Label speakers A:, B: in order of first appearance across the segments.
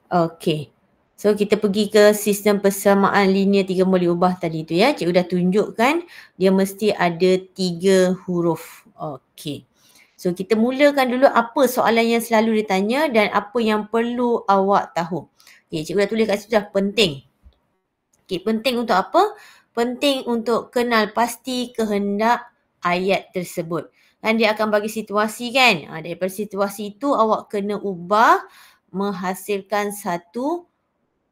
A: Okey. So kita pergi ke sistem persamaan linear 3 boleh ubah tadi tu ya. Cikgu dah tunjukkan dia mesti ada 3 huruf. Okey. So kita mulakan dulu apa soalan yang selalu ditanya dan apa yang perlu awak tahu. Okey, cikgu dah tulis kat situ dah penting. Okey, penting untuk apa? Penting untuk kenal pasti kehendak ayat tersebut. Kan dia akan bagi situasi kan. Daripada situasi itu awak kena ubah menghasilkan satu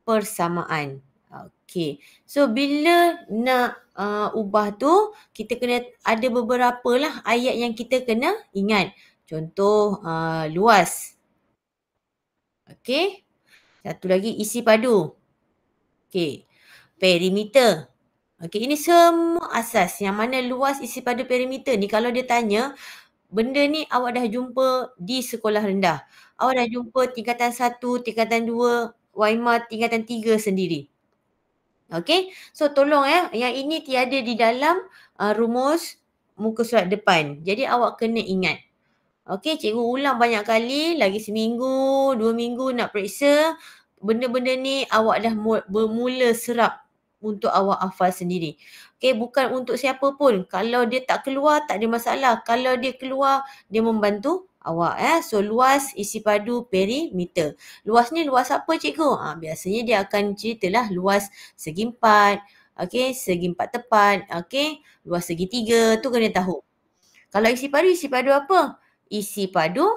A: persamaan. Okey. So bila nak ubah tu, kita kena ada beberapa lah ayat yang kita kena ingat. Contoh luas. Okey. Satu lagi isi padu. Okey. Perimeter. Okey, ini semua asas. Yang mana luas, isi padu, perimeter ni kalau dia tanya, benda ni awak dah jumpa di sekolah rendah. Awak dah jumpa tingkatan 1, tingkatan 2, Waima tingkatan 3 sendiri. Okey. So tolong yang ini tiada di dalam rumus muka surat depan. Jadi awak kena ingat. Okey, cikgu ulang banyak kali, lagi seminggu, 2 minggu nak periksa. Benda-benda ni awak dah bermula serap untuk awak hafal sendiri. Okey, bukan untuk siapa pun. Kalau dia tak keluar, tak ada masalah. Kalau dia keluar, dia membantu awak. So luas, isi padu, perimeter. Luas ni luas apa cikgu? Biasanya dia akan ceritalah luas segi 4. Okey, segi 4 tepat. Okey, luas segi 3. Tu kena tahu. Kalau isi padu apa? Isi padu,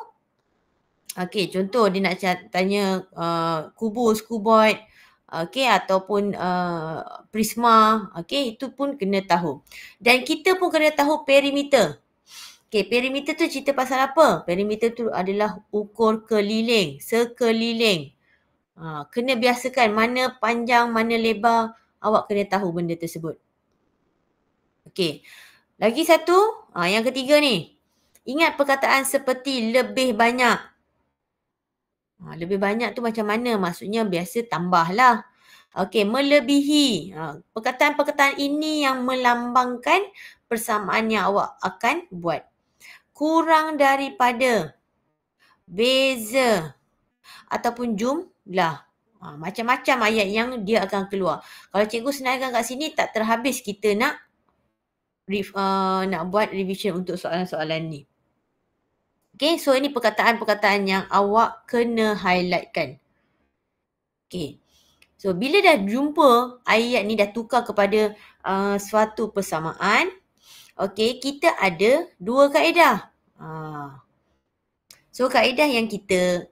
A: okey, contoh dia nak tanya kubus, kuboid, okey, ataupun prisma, okey, itu pun kena tahu. Dan kita pun kena tahu perimeter. Okey, perimeter tu cerita pasal apa? Perimeter tu adalah ukur keliling, sekeliling. Kena biasakan mana panjang, mana lebar, awak kena tahu benda tersebut. Okey, lagi satu, yang ketiga ni. Ingat perkataan seperti lebih banyak. Lebih banyak tu macam mana? Maksudnya biasa tambahlah. Okey, melebihi. Perkataan-perkataan ini yang melambangkan persamaan yang awak akan buat. Kurang daripada, beza, ataupun jumlah. Macam-macam ayat yang dia akan keluar. Kalau cikgu senaraikan kat sini tak terhabis kita nak buat revision untuk soalan-soalan ni. Okay, so ini perkataan-perkataan yang awak kena highlightkan. Okay, so bila dah jumpa ayat ni dah tukar kepada suatu persamaan, okay, kita ada 2 kaedah. So kaedah yang kita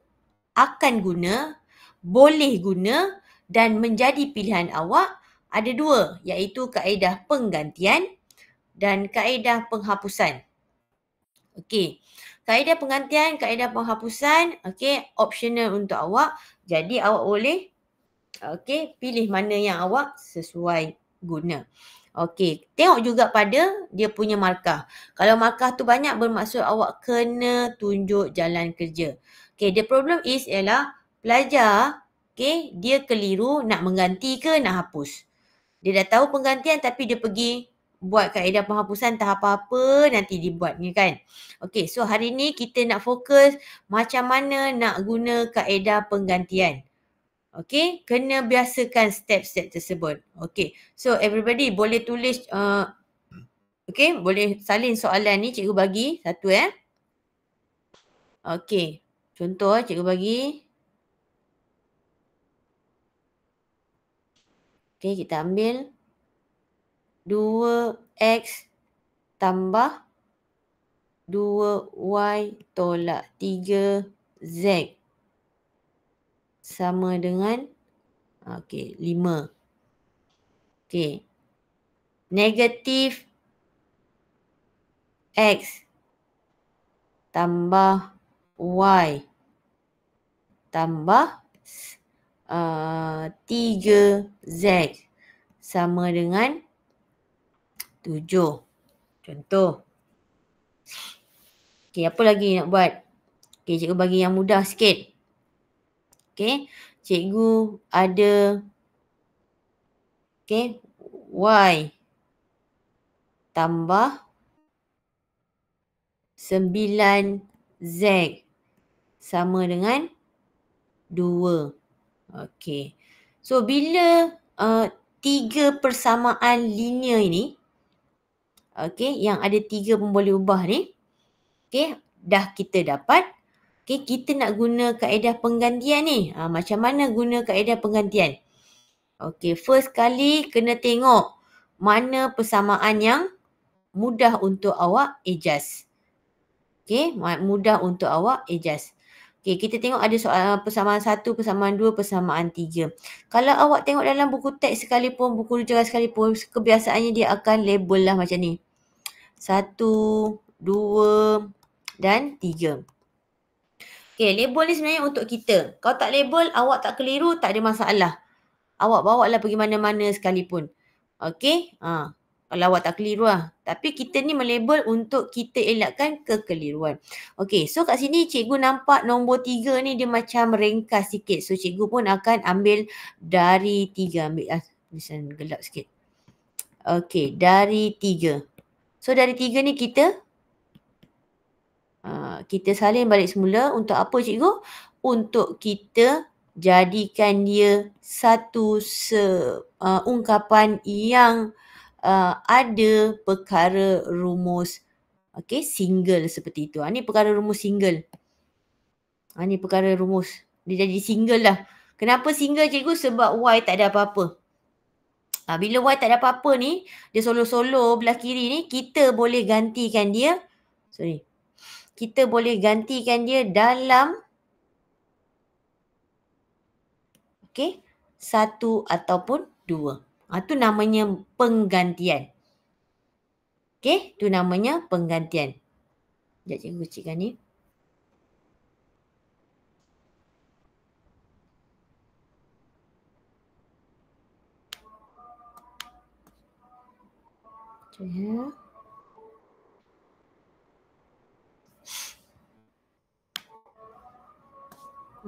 A: akan guna, boleh guna dan menjadi pilihan awak ada 2, iaitu kaedah penggantian dan kaedah penghapusan. Okey. Kaedah penggantian, kaedah penghapusan, okey, optional untuk awak. Jadi awak boleh pilih mana yang awak sesuai guna. Okey, tengok juga pada dia punya markah. Kalau markah tu banyak bermaksud awak kena tunjuk jalan kerja. Okey, the problem is ialah pelajar, dia keliru nak mengganti ke nak hapus. Dia dah tahu penggantian tapi dia pergi buat kaedah penghapusan tak apa-apa nanti dibuat ni kan. Okey, so hari ni kita nak fokus macam mana nak guna kaedah penggantian. Okey, kena biasakan step-step tersebut. Okey, so everybody boleh tulis, boleh salin soalan ni cikgu bagi satu Okey, contoh cikgu bagi. Okey, kita ambil 2x tambah 2y tolak 3z sama dengan 5. Okey. Negatif x tambah y tambah 3z sama dengan 7. Contoh. Okey, apa lagi nak buat? Okey, cikgu bagi yang mudah sikit. Okey, cikgu ada y tambah 9z sama dengan 2. Okey. So bila 3 persamaan linear ini, okey, yang ada 3 pun boleh ubah ni, okey, dah kita dapat. Okey, kita nak guna kaedah penggantian ni. Macam mana guna kaedah penggantian? Okey, first kali kena tengok mana persamaan yang mudah untuk awak adjust. Okey, mudah untuk awak adjust. Okey, kita tengok ada soal persamaan 1, persamaan 2, persamaan 3. Kalau awak tengok dalam buku teks sekalipun, buku rujukan sekalipun, kebiasaannya dia akan label lah macam ni. 1, 2 dan 3. Okey, label ni sebenarnya untuk kita. Kalau tak label, awak tak keliru, tak ada masalah. Awak bawa lah pergi mana-mana sekalipun. Okey, kalau awak tak keliru lah. Tapi kita ni melabel untuk kita elakkan kekeliruan. Okey, so kat sini cikgu nampak nombor 3 ni dia macam ringkas sikit. So cikgu pun akan ambil dari 3. Ambil tulisan gelap sikit. Okey, dari 3. So dari 3 ni kita salin balik semula. Untuk apa cikgu? Untuk kita jadikan dia satu ungkapan yang ada perkara rumus single seperti itu. Ni perkara rumus single. Ni perkara rumus. Dia jadi single lah. Kenapa single cikgu? Sebab Y tak ada apa-apa. Bila Y tak ada apa-apa ni, dia solo-solo belah kiri ni, kita boleh gantikan dia. Kita boleh gantikan dia dalam satu ataupun dua. Tu namanya penggantian. Tu namanya penggantian. Sekejap cikgu kecilkan ni.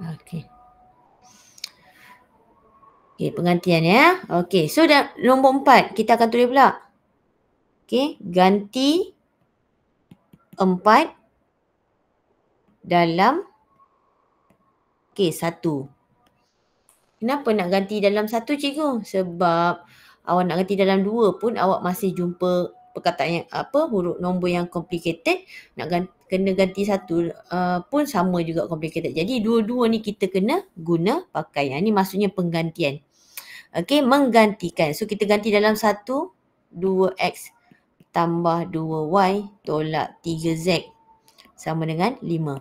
A: Okey. Okey, penggantian ya. Okey, so dah nombor 4 kita akan tulis pula. Okey, ganti 4 dalam 1. Kenapa nak ganti dalam 1 cikgu? Sebab awak nak ganti dalam 2 pun awak masih jumpa perkataan yang huruf nombor yang complicated. Nak kena ganti 1 pun sama juga complicated. Jadi dua-dua ni kita kena guna pakai. Ni maksudnya penggantian. Okey, menggantikan. So kita ganti dalam 1, 2x tambah 2y tolak 3z sama dengan 5.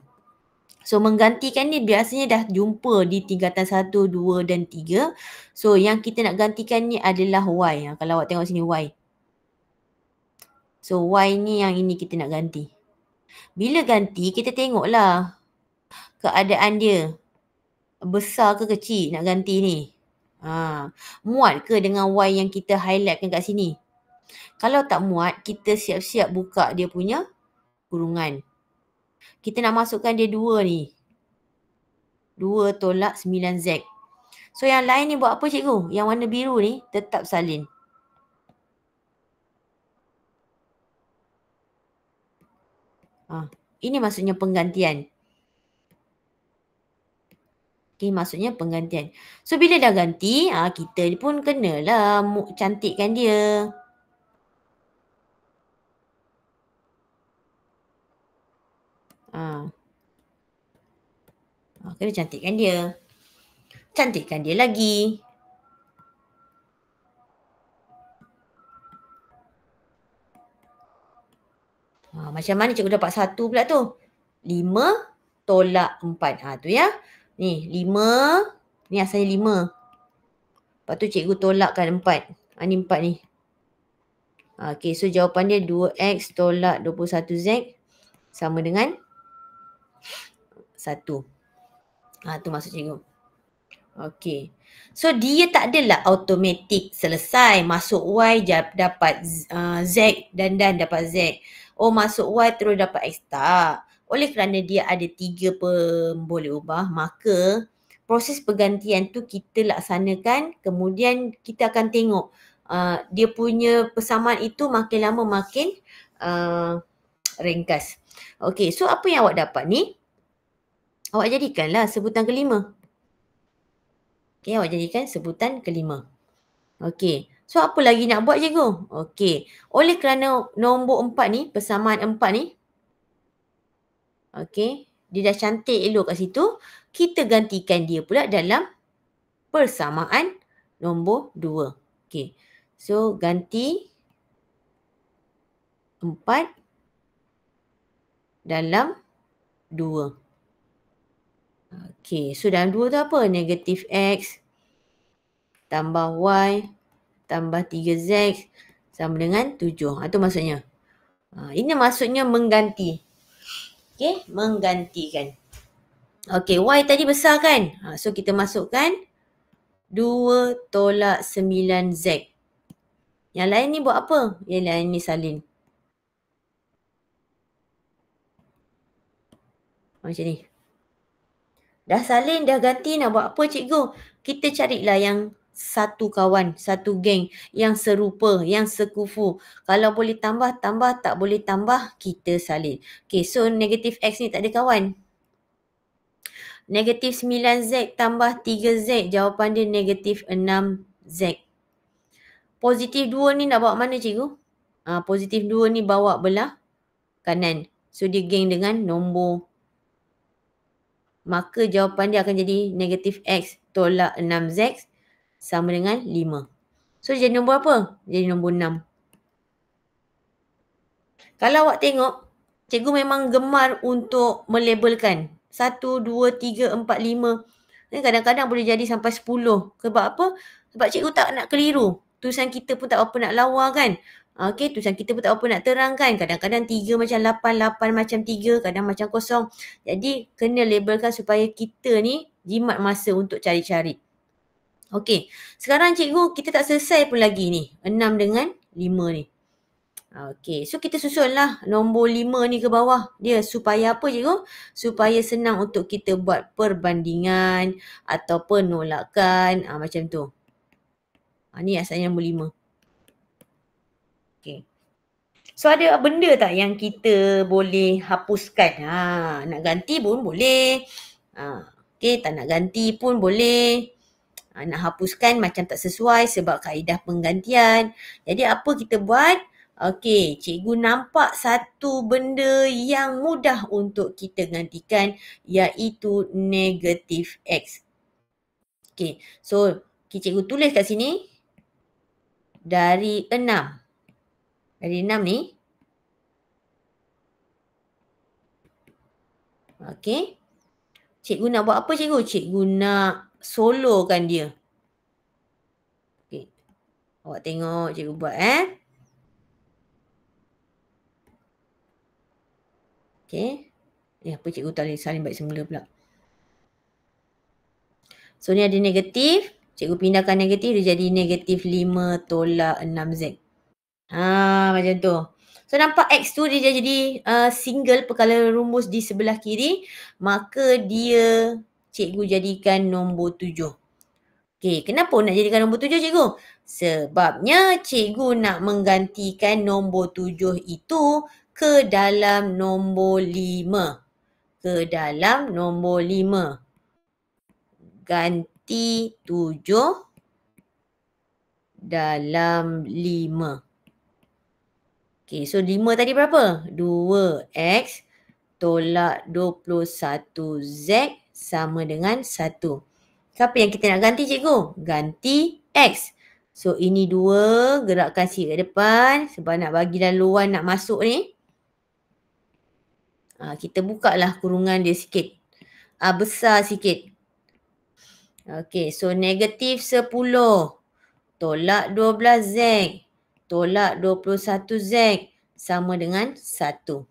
A: So menggantikan ni biasanya dah jumpa di tingkatan 1, 2 dan 3. So yang kita nak gantikan ni adalah y. Kalau awak tengok sini y. So y ni yang ini kita nak ganti. Bila ganti kita tengoklah keadaan dia. Besar ke kecil nak ganti ni. Muat ke dengan y yang kita highlightkan kat sini? Kalau tak muat, kita siap-siap buka dia punya kurungan. Kita nak masukkan dia 2 ni. 2 tolak 9z. So yang lain ni buat apa cikgu? Yang warna biru ni tetap salin. Ini maksudnya penggantian. Maksudnya penggantian. So bila dah ganti, kita pun kenalah cantikkan dia. Kena cantikkan dia. Cantikkan dia lagi. Macam mana cikgu dapat 1 pula tu? 5 tolak 4. Tu ya. Ni 5. Ni asalnya 5. Lepas tu cikgu tolakkan 4. Ni 4 ni. Okey, so jawapan dia 2x tolak 21z sama dengan 1. Tu maksud cikgu. Okey. So dia tak adalah automatik selesai. Masuk y dapat z dan dapat z. Masuk y terus dapat x. Tak. Oleh kerana dia ada 3 boleh ubah, maka proses pergantian tu kita laksanakan. Kemudian kita akan tengok dia punya persamaan itu makin lama makin ringkas. Okey, so apa yang awak dapat ni? Awak jadikanlah sebutan kelima. Okey, awak jadikan sebutan kelima. Okey. So apa lagi nak buat cikgu? Okey. Oleh kerana nombor 4 ni, persamaan 4 ni, okey, dia dah cantik elok kat situ, kita gantikan dia pula dalam persamaan nombor 2. Okey. So ganti 4 dalam 2. Okey. So dalam 2 tu apa? Negatif X tambah Y tambah 3Z sama dengan 7. Itu maksudnya. Ini maksudnya mengganti. Okey, menggantikan. Okey, Y tadi besar kan? So kita masukkan 2 tolak 9Z. Yang lain ni buat apa? Yang lain ni salin. Macam ni. Dah salin, dah ganti, nak buat apa cikgu? Kita carilah yang satu kawan, satu geng yang serupa, yang sekufu. Kalau boleh tambah, tambah. Tak boleh tambah, kita salin. Okay, so negatif X ni tak ada kawan. Negatif 9Z tambah 3Z, jawapan dia negatif 6Z. Positif 2 ni nak bawa mana cikgu? Positif 2 ni bawa belah kanan. So dia geng dengan nombor. Maka jawapan dia akan jadi negatif X tolak 6Z sama dengan 5. So jadi nombor apa? Jadi nombor 6. Kalau awak tengok, cikgu memang gemar untuk melabelkan. 1, 2, 3, 4, 5. Kadang-kadang boleh jadi sampai 10. Sebab apa? Sebab cikgu tak nak keliru. Tulisan kita pun tak apa nak lawa kan. Okey, tulisan kita pun tak apa nak terangkan. Kadang-kadang 3 macam 8, 8 macam 3, kadang macam kosong. Jadi kena labelkan supaya kita ni jimat masa untuk cari-cari. Okey, sekarang cikgu kita tak selesai pun lagi ni. 6 dengan 5 ni. Okey, so kita susunlah nombor 5 ni ke bawah. Dia supaya apa cikgu? Supaya senang untuk kita buat perbandingan atau penolakan. Macam tu. Ni asalnya nombor 5. Okey. So ada benda tak yang kita boleh hapuskan? Nak ganti pun boleh. Okey, tak nak ganti pun boleh. Nak hapuskan macam tak sesuai sebab kaedah penggantian. Jadi apa kita buat? Okey, cikgu nampak satu benda yang mudah untuk kita gantikan iaitu negatif X. Okey, so cikgu tulis kat sini dari 6. Dari 6 ni. Okey. Cikgu nak buat apa cikgu? Cikgu nak solokan dia. Okey. Awak tengok cikgu buat Okey. Apa cikgu salin balik semula pula. So ni ada negatif. Cikgu pindahkan negatif, dia jadi negatif 5 tolak 6Z. Macam tu. So nampak X tu dia jadi single perkala rumus di sebelah kiri. Maka dia cikgu jadikan nombor 7. Okey, kenapa nak jadikan nombor 7 cikgu? Sebabnya cikgu nak menggantikan nombor 7 itu ke dalam nombor 5. Ke dalam nombor 5. Ganti 7 dalam 5. Okey, so 5 tadi berapa? 2X tolak 21Z sama dengan 1. Siapa yang kita nak ganti cikgu? Ganti X. So ini 2, gerakkan sikit ke depan sebab nak bagi laluan nak masuk ni. Kita buka lah kurungan dia sikit. Besar sikit. Okey, so negatif 10 tolak 12Z tolak 21Z sama dengan 1.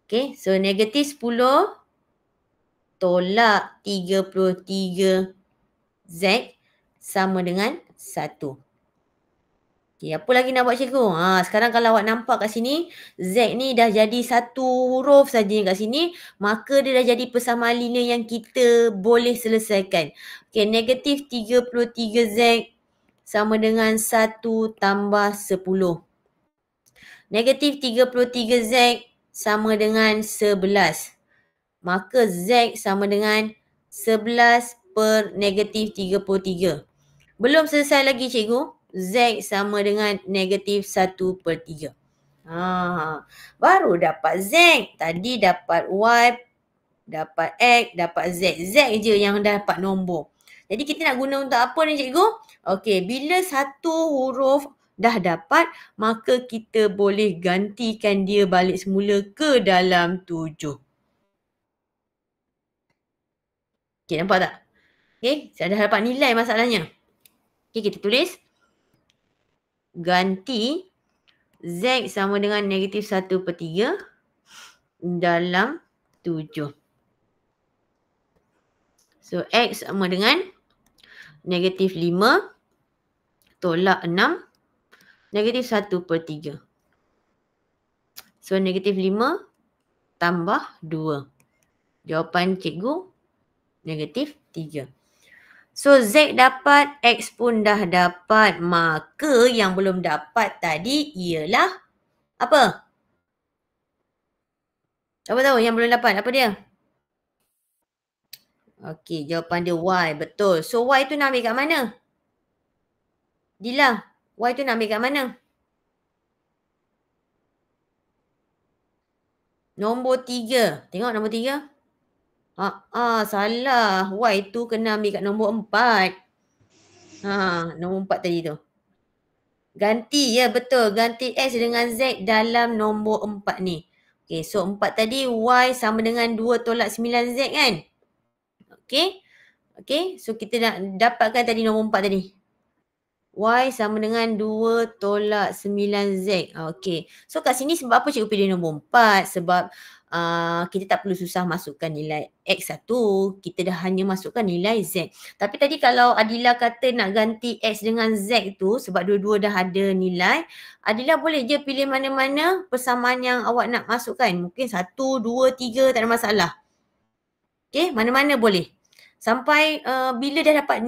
A: Okey, so negatif 10 tolak 33Z sama dengan 1. Okey, apa lagi nak buat cikgu? Sekarang kalau awak nampak kat sini, Z ni dah jadi satu huruf saja kat sini, maka dia dah jadi persamaan linear yang kita boleh selesaikan. Okey, negatif 33Z sama dengan 1 tambah 10. Negatif 33Z sama dengan 11. Maka Z sama dengan 11 per negatif 33. Belum selesai lagi cikgu. Z sama dengan negatif 1 per 3. Baru dapat Z. Tadi dapat Y, dapat X, dapat Z. Z je yang dapat nombor. Jadi kita nak guna untuk apa ni cikgu? Okey, bila satu huruf dah dapat, maka kita boleh gantikan dia balik semula ke dalam 7. Okey, nampak tak? Okey, saya dah dapat nilai masalahnya. Okey, kita tulis. Ganti Z sama dengan negatif 1 per 3 dalam 7. So, X sama dengan negatif 5 tolak 6 negatif 1 per 3. So, negatif 5 tambah 2. Jawapan cikgu negatif 3. So, Z dapat, X pun dah dapat. Maka yang belum dapat tadi ialah apa? Siapa tahu yang belum dapat? Apa dia? Okey, jawapan dia Y. Betul. So, Y tu nak ambil kat mana? Dila, Y tu nak ambil kat mana? Nombor 3. Tengok nombor 3. Salah. Y tu kena ambil kat nombor 4. Nombor 4 tadi tu. Ganti, ya betul. Ganti X dengan Z dalam nombor 4 ni. Okay, so 4 tadi Y sama dengan 2 tolak 9Z kan? Okay. Okay, so kita nak dapatkan tadi nombor 4 tadi. Y sama dengan 2 tolak 9Z. Okay. So kat sini sebab apa cikgu pilih nombor 4? Sebab kita tak perlu susah masukkan nilai X1. Kita dah hanya masukkan nilai Z. Tapi tadi kalau Adila kata nak ganti X dengan Z tu, sebab dua-dua dah ada nilai, Adila boleh je pilih mana-mana persamaan yang awak nak masukkan. Mungkin 1, 2, 3 tak ada masalah. Okay, mana-mana boleh. Sampai bila dah dapat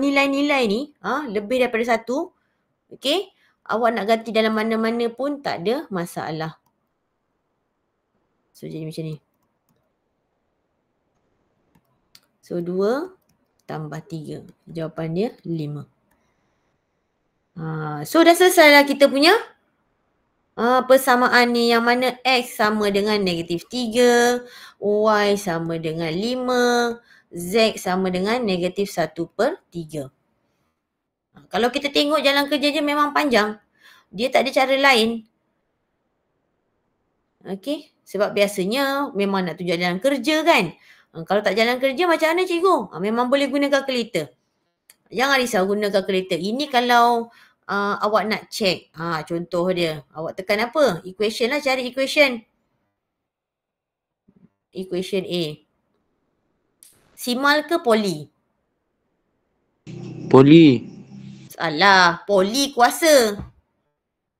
A: nilai-nilai ni, lebih daripada 1, okay, awak nak ganti dalam mana-mana pun tak ada masalah. So, jadi macam ni. So, 2 tambah 3. Jawapan dia 5. So, dah selesai lah kita punya persamaan ni, yang mana X sama dengan negatif 3, Y sama dengan 5, Z sama dengan negatif 1 per 3. Kalau kita tengok jalan kerja je memang panjang. Dia tak ada cara lain. Okey, sebab biasanya memang nak tunjuk jalan kerja kan. Kalau tak jalan kerja macam mana cikgu? Memang boleh guna kalkulator. Jangan risau guna kalkulator. Ini kalau awak nak check. Contoh dia. Awak tekan apa? Equation lah, cari equation. Equation A. Simal ke poli?
B: Poli.
A: Salah. Poli kuasa.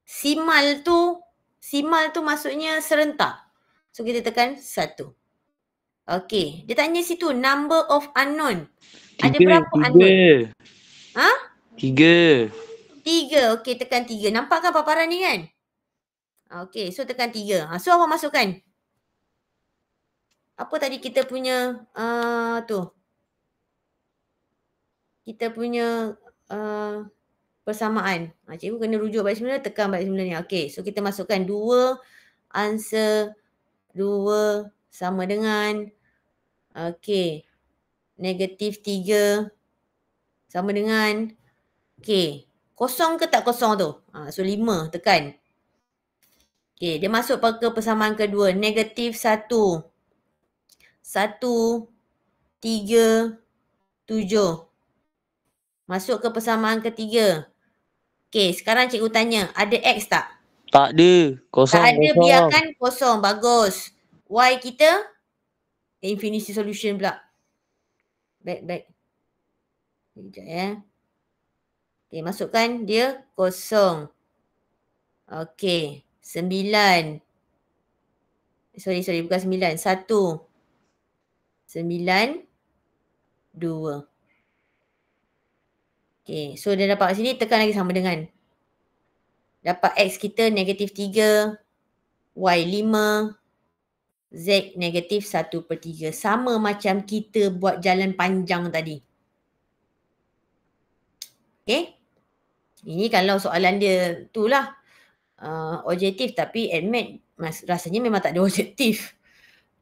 A: Simal tu maksudnya serentak. So kita tekan 1. Okey. Dia tanya situ number of unknown. Ada berapa unknown?
B: 3.
A: 3. Okey, tekan 3. Nampak kan paparan ni kan? Okey, so tekan 3. So awak masukkan. Apa tadi kita punya tu? Kita punya persamaan. Cikgu kena rujuk balik semula, tekan balik semula ni. Okey, so kita masukkan 2 answer 2 sama dengan negatif 3 sama dengan kosong ke tak kosong tu? So 5 tekan. Okey, dia masuk ke persamaan kedua, negatif 1 1 3 7. Masuk ke persamaan ketiga. Okey, sekarang cikgu tanya, ada X tak?
B: Tak ada. Kosong.
A: Tak ada, biarkan kosong. Bagus. Y kita infinity solution pula. Baik. Sekejap ya. Okey, masukkan dia kosong. Okey, 9. Sorry, bukan 9. 1. 9. 2. Okay, so dah dapat kat sini, tekan lagi sama dengan. Dapat X kita negatif 3, Y 5, Z negatif 1/3. Sama macam kita buat jalan panjang tadi. Okay. Ini kalau soalan dia tu lah. Objektif tapi admit rasanya memang tak ada objektif.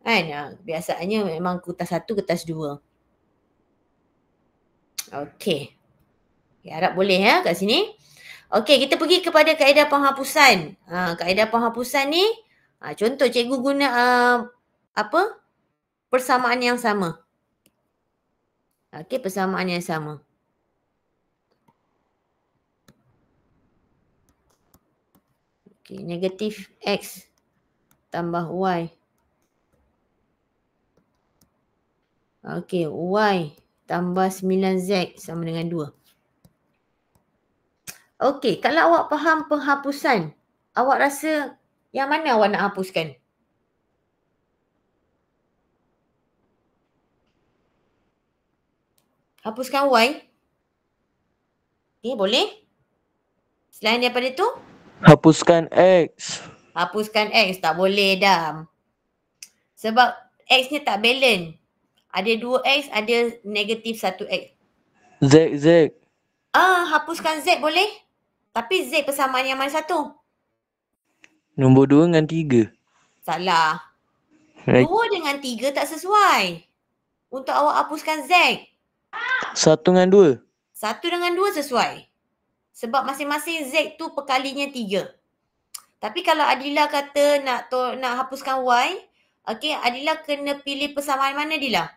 A: Kan? Biasanya memang kertas 1, kertas 2. Okey. Harap boleh ya kat sini. Okey, kita pergi kepada kaedah penghapusan. Kaedah penghapusan ni, contoh cikgu guna persamaan yang sama. Okey, persamaan yang sama. Okey, negatif X tambah Y. Okey, Y tambah 9Z sama dengan 2. Okey, kalau awak faham penghapusan, awak rasa yang mana awak nak hapuskan? Hapuskan Y? Okey, boleh? Selain daripada tu?
B: Hapuskan X.
A: Hapuskan X, tak boleh dah. Sebab X ni tak balance. Ada 2X, ada negatif 1X.
B: Z.
A: Hapuskan Z boleh? Tapi Z persamaan yang mana satu?
B: Nombor 2 dengan 3.
A: Salah. 2 dengan 3 tak sesuai. Untuk awak hapuskan Z.
B: 1 dengan 2.
A: 1 dengan 2 sesuai. Sebab masing-masing Z tu perkalinya 3. Tapi kalau Adila kata nak hapuskan Y, okey, Adila kena pilih persamaan mana Adila?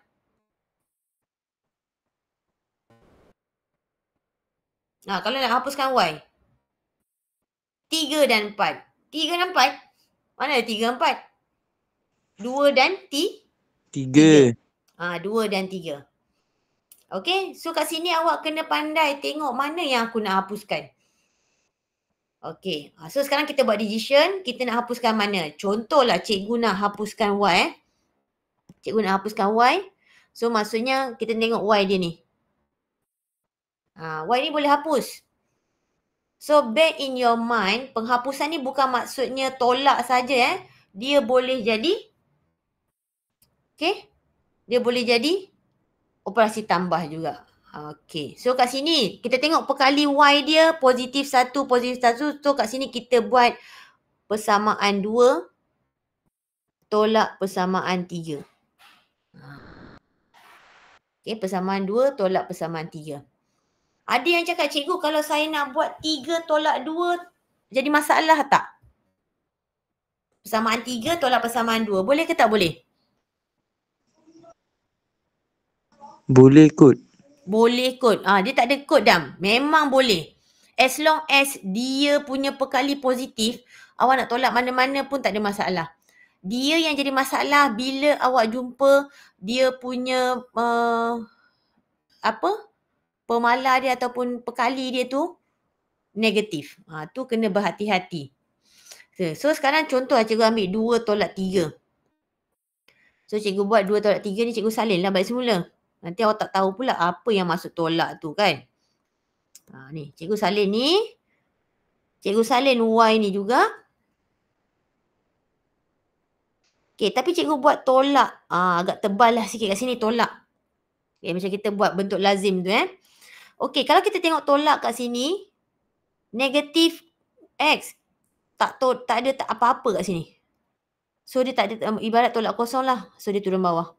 A: Kalau nak hapuskan Y. 3 dan 4. 3 dan 4? Mana ada 3 dan 4? 2 dan
B: 3.
A: 2 dan 3. Okey, so kat sini awak kena pandai tengok mana yang aku nak hapuskan. Okey, so sekarang kita buat decision, kita nak hapuskan mana. Contohlah cikgu nak hapuskan Y. Cikgu nak hapuskan Y. So maksudnya kita tengok Y dia ni. Y ni boleh hapus. So bear in your mind, penghapusan ni bukan maksudnya tolak saja. Dia boleh jadi, okay, dia boleh jadi operasi tambah juga. Okay, so kat sini kita tengok perkali Y dia positif 1, positif 1. So kat sini kita buat persamaan 2 tolak persamaan 3. Okay, persamaan 2 tolak persamaan 3. Ada yang cakap, cikgu kalau saya nak buat 3 tolak 2, jadi masalah tak? Persamaan 3 tolak persamaan 2. Boleh ke tak boleh?
B: Boleh kot.
A: Boleh kot. Dia tak ada kot dah. Memang boleh. As long as dia punya perkali positif, awak nak tolak mana-mana pun tak ada masalah. Dia yang jadi masalah bila awak jumpa dia punya pemalar dia ataupun perkali dia tu negatif. Tu kena berhati-hati. So sekarang contoh cikgu ambil 2 tolak 3. So cikgu buat 2 tolak 3 ni cikgu salin lah balik semula. Nanti awak tak tahu pula apa yang maksud tolak tu kan. Ni cikgu salin ni. Cikgu salin Y ni juga. Okay, tapi cikgu buat tolak. Agak tebal lah sikit kat sini tolak. Okay, macam kita buat bentuk lazim tu Okay, kalau kita tengok tolak kat sini. Negatif X. Tak ada apa-apa kat sini. So dia tak ada, ibarat tolak kosong lah. So dia turun bawah.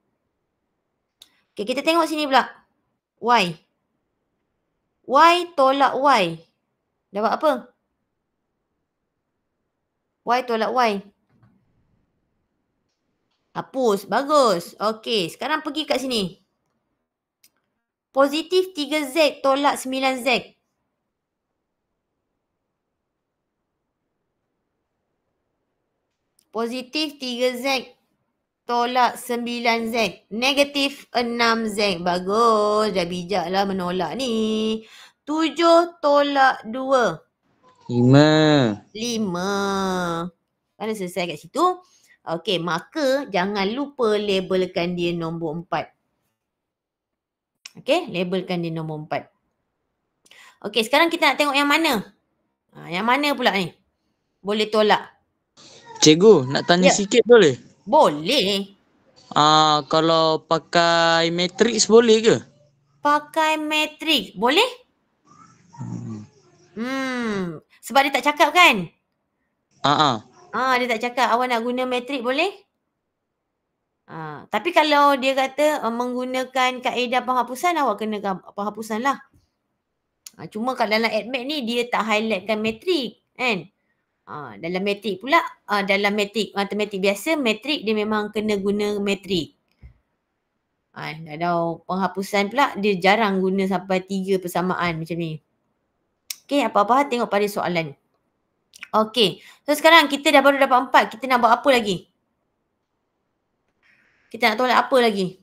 A: Okay, kita tengok sini pula. Y. Y tolak Y. Dapat apa? Y tolak Y. Hapus. Bagus. Okay, sekarang pergi kat sini. Positif 3Z tolak 9Z. Positif 3Z tolak 9Z. Negatif 6Z. Bagus. Dah bijak lah menolak ni. 7 tolak 2.
B: 5.
A: Kan selesai kat situ. Okey, maka jangan lupa labelkan dia nombor 4. Okey, labelkan dia nombor 4. Okey, sekarang kita nak tengok yang mana. Yang mana pula ni? Boleh tolak.
B: Cikgu, nak tanya sikit boleh?
A: Boleh.
B: Kalau pakai matrix boleh ke?
A: Pakai matrix. Boleh? Sebab dia tak cakap kan? Dia tak cakap awak nak guna matrix boleh? Tapi kalau dia kata menggunakan kaedah penghapusan, awak kenakan penghapusan lah. Cuma kat dalam AdMath ni dia tak highlightkan matrix kan? Dalam matrix pula, dalam matrix matematik biasa, matrix dia memang kena guna matrix. Dalam penghapusan pula dia jarang guna sampai 3 persamaan macam ni. Okay, apa-apa tengok pada soalan. Okay, so sekarang kita dah baru dapat 4, kita nak buat apa lagi? Kita nak tolak apa lagi?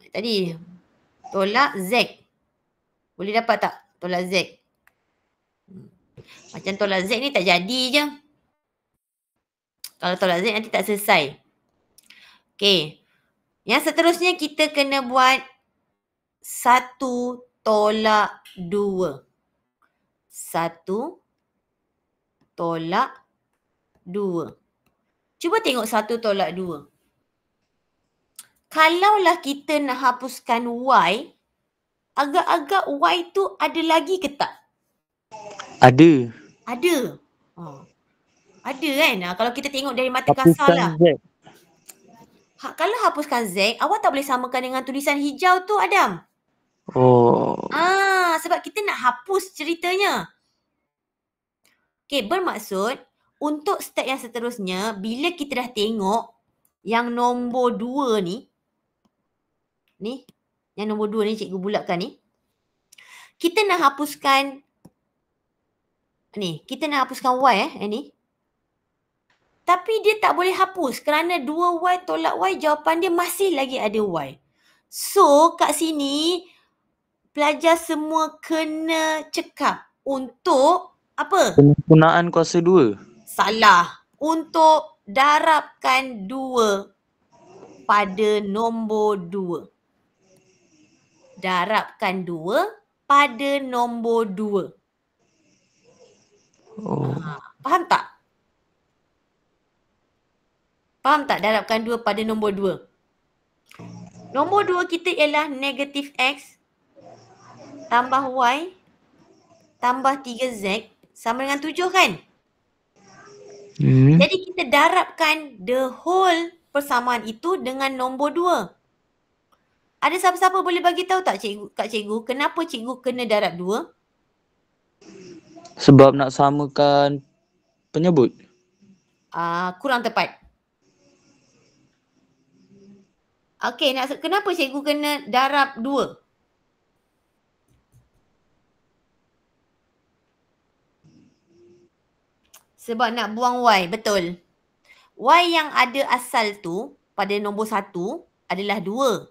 A: Tadi tolak Z. Boleh dapat tak tolak Z? Macam tolak Z ni tak jadi je. Kalau tolak Z nanti tak selesai. Okay. Yang seterusnya kita kena buat 1 tolak 2. 1 tolak 2. Cuba tengok 1 tolak 2. Kalaulah kita nak hapuskan Y, agak-agak Y tu ada lagi ke tak?
B: Ada.
A: Ada. Ada kan? Kalau kita tengok dari mata kasar lah.
B: Z.
A: Kalau hapuskan Z, awak tak boleh samakan dengan tulisan hijau tu, Adam. Sebab kita nak hapus ceritanya. Okay, bermaksud untuk step yang seterusnya, bila kita dah tengok yang nombor 2 ni, yang nombor 2 ni cikgu bulatkan ni, kita nak hapuskan kita nak hapuskan Y ni. Tapi dia tak boleh hapus kerana 2Y tolak Y, jawapan dia masih lagi ada Y. So, kat sini pelajar semua kena cekap untuk apa?
B: Penggunaan kuasa 2.
A: Salah. Untuk darabkan 2 pada nombor 2. Darabkan 2 pada nombor 2. Faham tak? Faham tak darabkan 2 pada nombor 2? Nombor 2 kita ialah negatif X tambah Y tambah 3Z sama dengan 7 kan? Jadi kita darabkan the whole persamaan itu dengan nombor 2. Ada siapa-siapa boleh bagi tahu tak Kak Cikgu, kenapa cikgu kena darab 2?
B: Sebab nak samakan penyebut.
A: Kurang tepat. Okey, kenapa cikgu kena darab 2? Sebab nak buang Y, betul. Y yang ada asal tu pada nombor 1 adalah 2.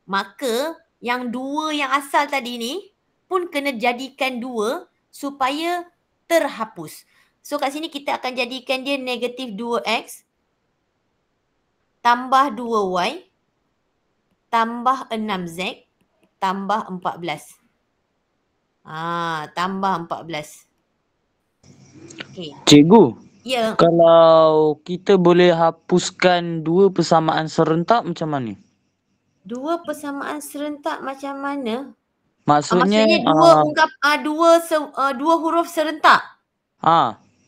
A: Maka yang 2 yang asal tadi ni pun kena jadikan 2 supaya terhapus. So kat sini kita akan jadikan dia negatif 2X tambah 2Y tambah 6Z tambah 14. Tambah 14. Okay.
B: Cikgu.
A: Ya.
B: Kalau kita boleh hapuskan 2 persamaan serentak macam mana?
A: 2 persamaan serentak macam mana?
B: Maksudnya
A: dua huruf serentak.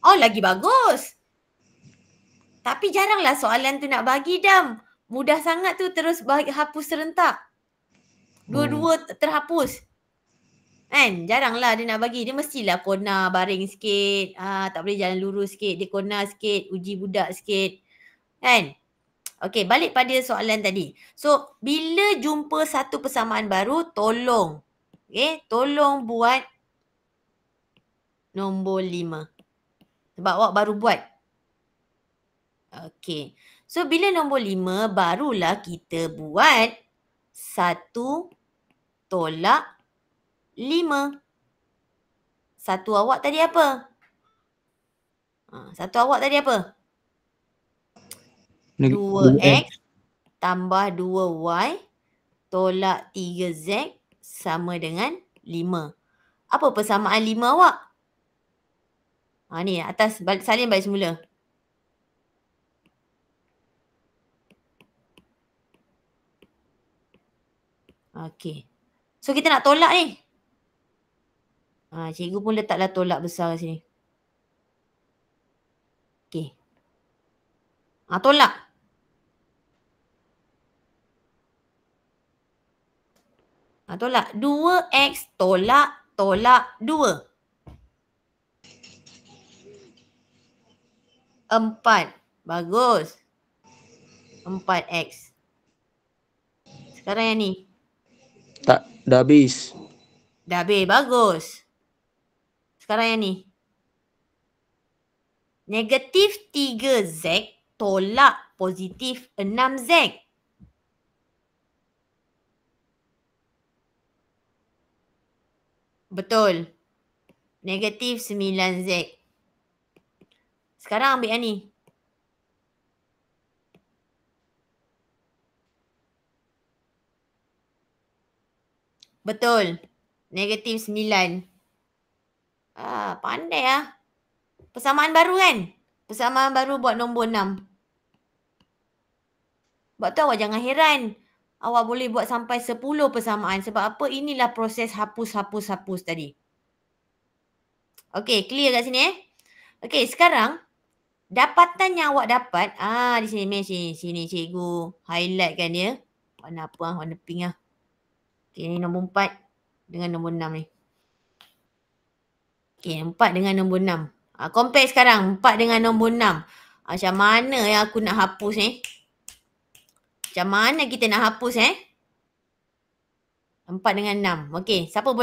A: Lagi bagus. Tapi jaranglah soalan tu nak bagi, Dam. Mudah sangat tu terus hapus serentak. Dua-dua terhapus. Kan? Jaranglah dia nak bagi. Dia mestilah kona baring sikit. Tak boleh jalan lurus sikit. Dia kona sikit. Uji budak sikit. Kan? Okey, balik pada soalan tadi. So, bila jumpa satu persamaan baru, tolong buat nombor 5. Sebab awak baru buat. Okey. So, bila nombor 5, barulah kita buat 1 tolak 5. Satu awak tadi apa? 2X tambah 2Y tolak 3Z sama dengan 5. Apa persamaan 5 awak? Ni atas salin balik semula. Okey. So kita nak tolak ni. Cikgu pun letaklah tolak besar kat sini. Okey. Tolak. Tolak. 2x tolak 2. 4. Bagus. 4x. Sekarang yang ni.
B: Tak, dah habis.
A: Dah habis. Bagus. Sekarang yang ni. Negatif 3z tolak positif 6z. Betul. Negatif 9z. Sekarang ambil yang ni. Betul. Negatif 9. Pandai lah. Persamaan baru kan? Persamaan baru buat nombor 6. Sebab tu awak jangan heran. Awak boleh buat sampai 10 persamaan. Sebab apa? Inilah proses hapus tadi. Okey, clear kat sini Okey, sekarang dapatan yang awak dapat. Di sini, sini cikgu highlight kan dia. Warna apa? Warna pink lah. Okey, ni nombor 4 dengan nombor 6 ni. Okey, 4 dengan nombor 6. Compare sekarang 4 dengan nombor 6. Macam mana yang aku nak hapus ni? Macam mana kita nak hapus 4 dengan 6. Okey, siapa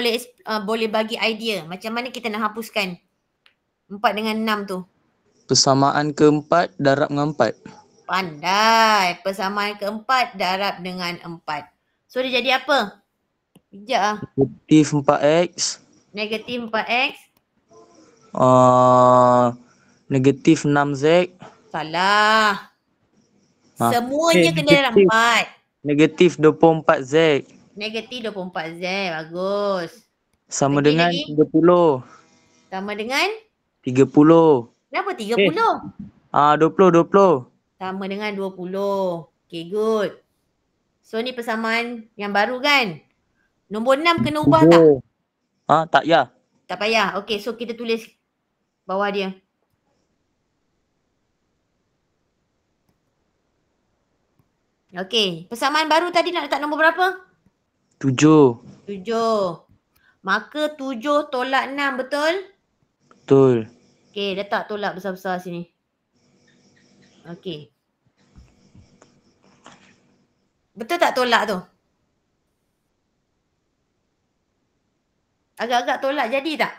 A: boleh bagi idea macam mana kita nak hapuskan 4 dengan 6 tu?
B: Persamaan keempat darab dengan 4.
A: Pandai. Persamaan keempat darab dengan 4. So dia jadi apa? Sekejap lah.
B: Negatif 4x.
A: Negatif 4x.
B: Negatif 6z.
A: Salah. Semuanya kena dalam 4.
B: Negatif 24z.
A: Negatif 24z. Bagus.
B: Sama
A: Lagi,
B: dengan
A: lagi.
B: 30.
A: Sama dengan?
B: 30.
A: Kenapa 30?
B: 20.
A: Sama dengan 20. Okay, good. So ni persamaan yang baru kan? Nombor 6 kena ubah tak?
B: Tak payah.
A: Tak payah. Okay, so kita tulis bawah dia. Okay, persamaan baru tadi nak letak nombor berapa?
B: 7.
A: 7. Maka 7 tolak 6, betul?
B: Betul.
A: Okay, letak tolak besar-besar sini. Okay. Betul tak tolak tu? Agak-agak tolak jadi tak?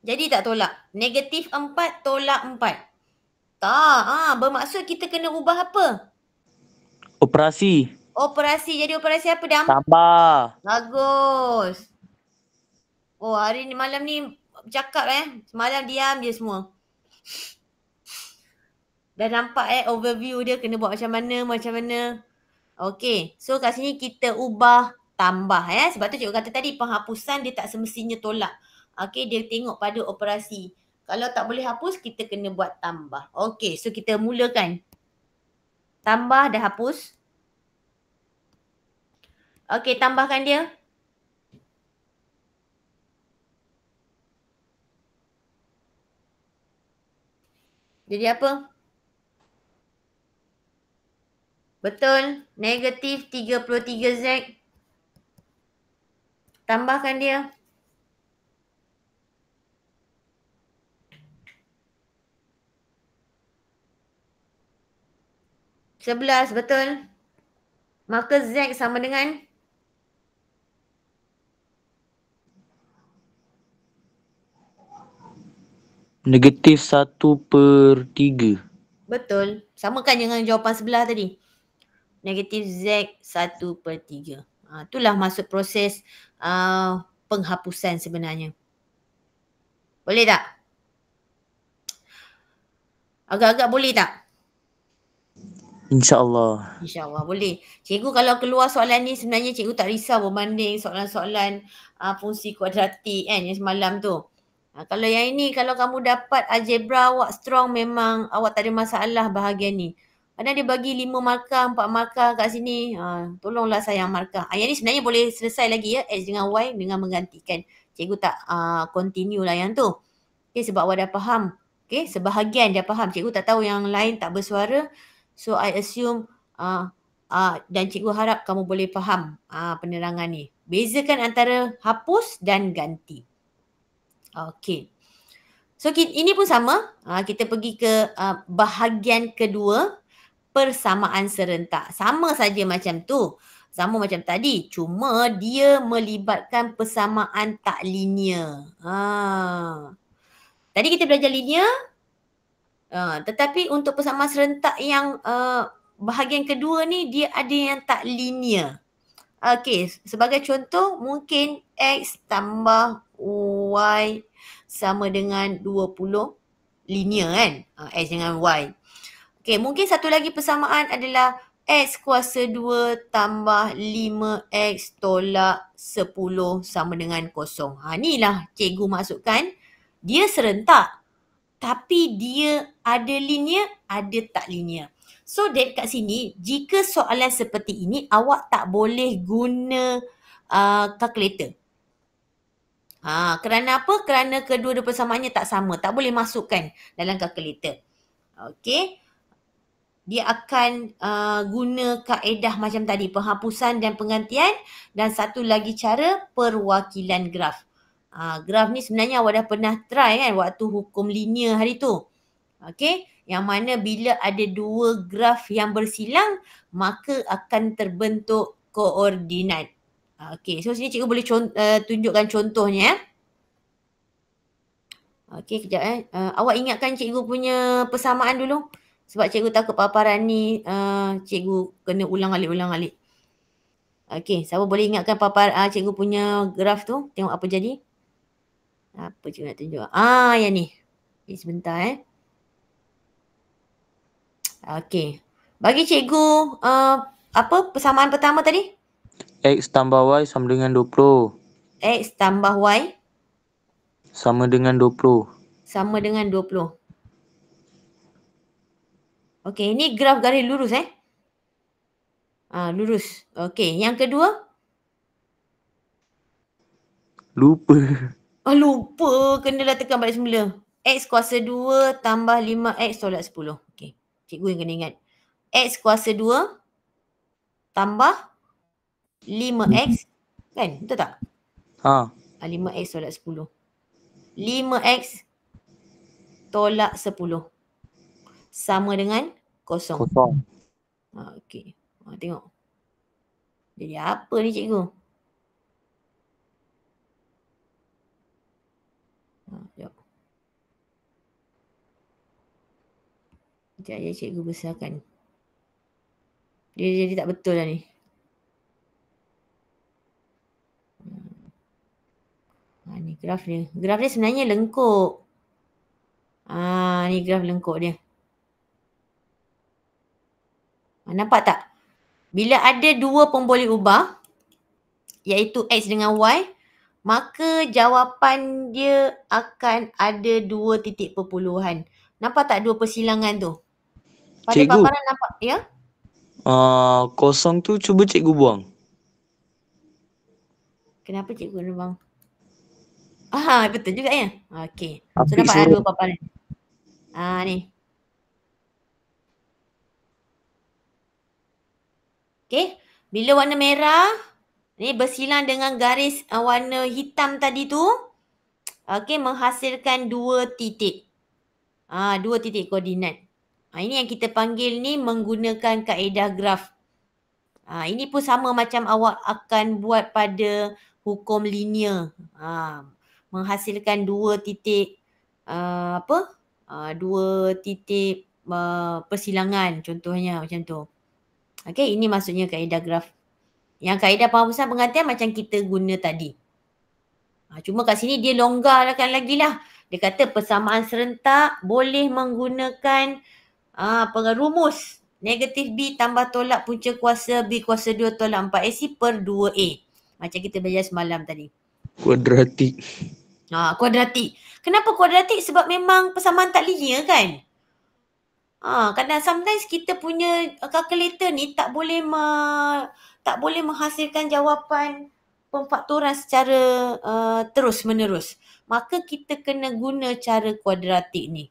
A: Jadi tak tolak? Negatif 4 tolak 4. Tak. Bermaksud kita kena ubah apa?
B: Operasi.
A: Operasi. Jadi operasi apa, Dam?
B: Tambah.
A: Bagus. Oh, hari ni malam ni cakap Semalam diam je semua. Dah nampak overview dia kena buat macam mana. Okey. So kat sini kita ubah tambah Sebab tu cikgu kata tadi penghapusan dia tak semestinya tolak. Okey, dia tengok pada operasi. Kalau tak boleh hapus, kita kena buat tambah. Okey, so kita mulakan. Tambah dah hapus. Okey, tambahkan dia. Jadi apa? Betul. Negatif 33Z. Tambahkan dia. Sebelas, betul. Maka Z sama dengan?
B: Negatif 1/3.
A: Betul. Samakan dengan jawapan sebelah tadi. Negatif Z 1/3. Itulah maksud proses penghapusan sebenarnya. Boleh tak? Agak-agak boleh tak?
B: InsyaAllah.
A: InsyaAllah boleh. Cikgu kalau keluar soalan ni sebenarnya cikgu tak risau berbanding soalan-soalan fungsi kuadratik yang semalam tu. Kalau yang ini, kalau kamu dapat algebra awak strong, memang awak tak ada masalah bahagian ni. Kadang dia bagi 5 markah, 4 markah kat sini. Tolonglah sayang markah. Yang ni sebenarnya boleh selesai lagi ya, X dengan Y dengan menggantikan. Cikgu tak continue lah yang tu. Okay, sebab awak dah faham. Okay, sebahagian dia faham. Cikgu tak tahu yang lain tak bersuara. So, I assume dan cikgu harap kamu boleh faham penerangan ni. Bezakan antara hapus dan ganti. Okay. So, ini pun sama. Kita pergi ke bahagian kedua, persamaan serentak. Sama saja macam tu. Sama macam tadi. Cuma dia melibatkan persamaan tak linear. Tadi kita belajar linear. Tetapi untuk persamaan serentak yang bahagian kedua ni, dia ada yang tak linear. Okay, sebagai contoh, mungkin X tambah Y sama dengan 20 linear kan, X dengan Y. Okay, mungkin satu lagi persamaan adalah X kuasa 2 tambah 5X tolak 10 sama dengan 0. Inilah cikgu masukkan, dia serentak. Tapi dia ada linear, ada tak linear. So kat sini, jika soalan seperti ini, awak tak boleh guna calculator. Kerana apa? Kerana kedua-dua persamaannya tak sama. Tak boleh masukkan dalam calculator. Okay. Dia akan guna kaedah macam tadi. Penghapusan dan penggantian. Dan satu lagi cara, perwakilan graf. Graf ni sebenarnya awak dah pernah try kan waktu hukum linear hari tu. Okay. Yang mana bila ada dua graf yang bersilang, maka akan terbentuk koordinat. Okay. So sini cikgu boleh tunjukkan contohnya. Okay, kejap awak ingatkan cikgu punya persamaan dulu. Sebab cikgu takut paparan ni cikgu kena ulang alik. Okay, siapa boleh ingatkan cikgu punya graf tu? Tengok apa jadi. Apa cikgu nak tunjuk? Yang ni. Okay, sebentar Okay. Bagi cikgu, apa persamaan pertama tadi?
B: X tambah Y sama dengan 20.
A: X tambah Y
B: sama dengan 20.
A: Sama dengan 20. Okay, ini graf garis lurus lurus. Okay, yang kedua?
B: Lupa.
A: Lupa. Kenalah tekan balik semula. X kuasa 2 tambah 5X tolak 10. Okay, cikgu yang kena ingat. X kuasa 2 tambah 5X. Kan? Betul tak? 5X tolak 10. 5X tolak 10. Sama dengan 0. Okay. Tengok. Jadi apa ni cikgu? Sekejap. Sekejap je cikgu besarkan. Dia jadi tak betul lah ni. Ni graf dia. Graf dia sebenarnya lengkuk. Ni graf lengkuk dia. Nampak tak? Bila ada dua pemboleh ubah, iaitu X dengan Y, maka jawapan dia akan ada 2 titik perpuluhan. Nampak tak dua persilangan tu? Pada
B: cikgu,
A: paparan nampak, ya?
B: 0 tu cuba cikgu buang.
A: Kenapa cikgu kena buang? Betul juga ya? Okey. So
B: Apik
A: nampak
B: suruh.
A: dua paparan. Ni. Okey. Bila warna merah, ni bersilang dengan garis warna hitam tadi tu. Okey, menghasilkan 2 titik. 2 titik koordinat. Ini yang kita panggil ni menggunakan kaedah graf. Ini pun sama macam awak akan buat pada hukum linear. Menghasilkan 2 titik 2 titik persilangan contohnya macam tu. Okey, ini maksudnya kaedah graf. Yang kaedah penghapusan penggantian macam kita guna tadi. Cuma kat sini dia longgarkan lagi lah. Dia kata persamaan serentak boleh menggunakan rumus negatif B tambah tolak punca kuasa B kuasa 2 tolak 4AC per 2A. Macam kita belajar semalam tadi.
B: Kuadratik.
A: Kuadratik. Kenapa kuadratik? Sebab memang persamaan tak linear kan? Kadang sometimes kita punya calculator ni tak boleh menghasilkan jawapan pemfaktoran secara terus menerus. Maka kita kena guna cara kuadratik ni.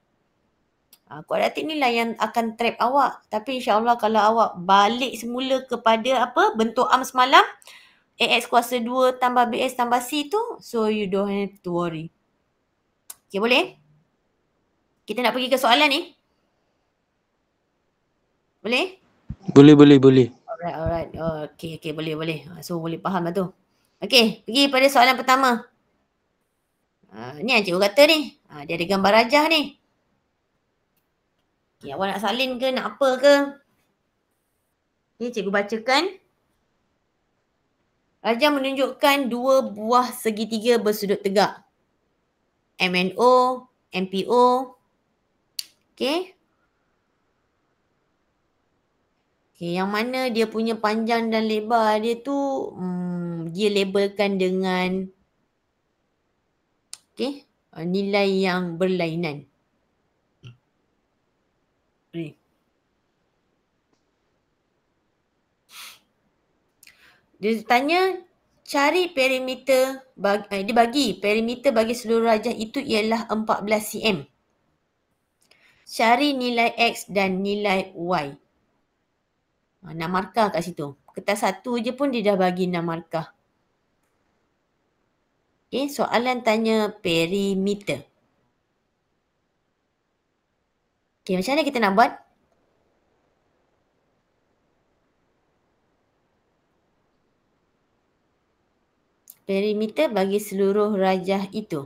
A: Kuadratik ni lah yang akan trap awak. Tapi insyaAllah kalau awak balik semula kepada bentuk am semalam, AX kuasa 2 tambah BX tambah C tu, so you don't have to worry. Okay, boleh? Kita nak pergi ke soalan ni? Boleh?
B: Boleh.
A: Alright. Okay, boleh. So, boleh faham lah tu. Okay, pergi pada soalan pertama. Ni yang cikgu kata ni. Dia ada gambar rajah ni. Okay, awak nak salin ke, nak apa ke? Ni cikgu bacakan. Rajah menunjukkan 2 buah segitiga bersudut tegak. MNO, MPO. Okay. Okay, yang mana dia punya panjang dan lebar dia tu dia labelkan dengan nilai yang berlainan. Dia tanya cari perimeter dia bagi perimeter bagi seluruh rajah itu ialah 14 cm. Cari nilai X dan nilai Y. 6 markah kat situ. Kertas 1 je pun dia dah bagi 6 markah. Okay, soalan tanya perimeter. Okay, macam mana kita nak buat? Perimeter bagi seluruh rajah itu.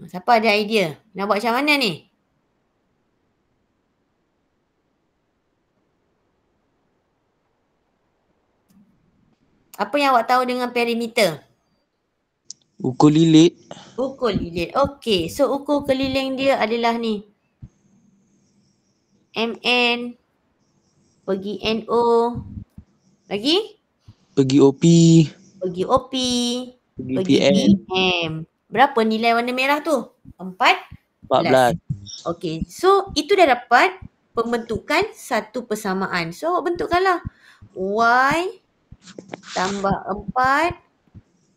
A: Siapa ada idea? Nak buat macam mana ni? Apa yang awak tahu dengan perimeter?
B: Ukur lilit.
A: Ukur lilit. Okey. So, ukur keliling dia adalah ni. MN. Pergi NO. Lagi?
B: Pergi OP.
A: Pergi OP.
B: Pergi
A: PM. Berapa nilai warna merah tu?
B: 14.
A: Okey. So, itu dah dapat pembentukan satu persamaan. So, awak bentukkanlah. Y tambah 4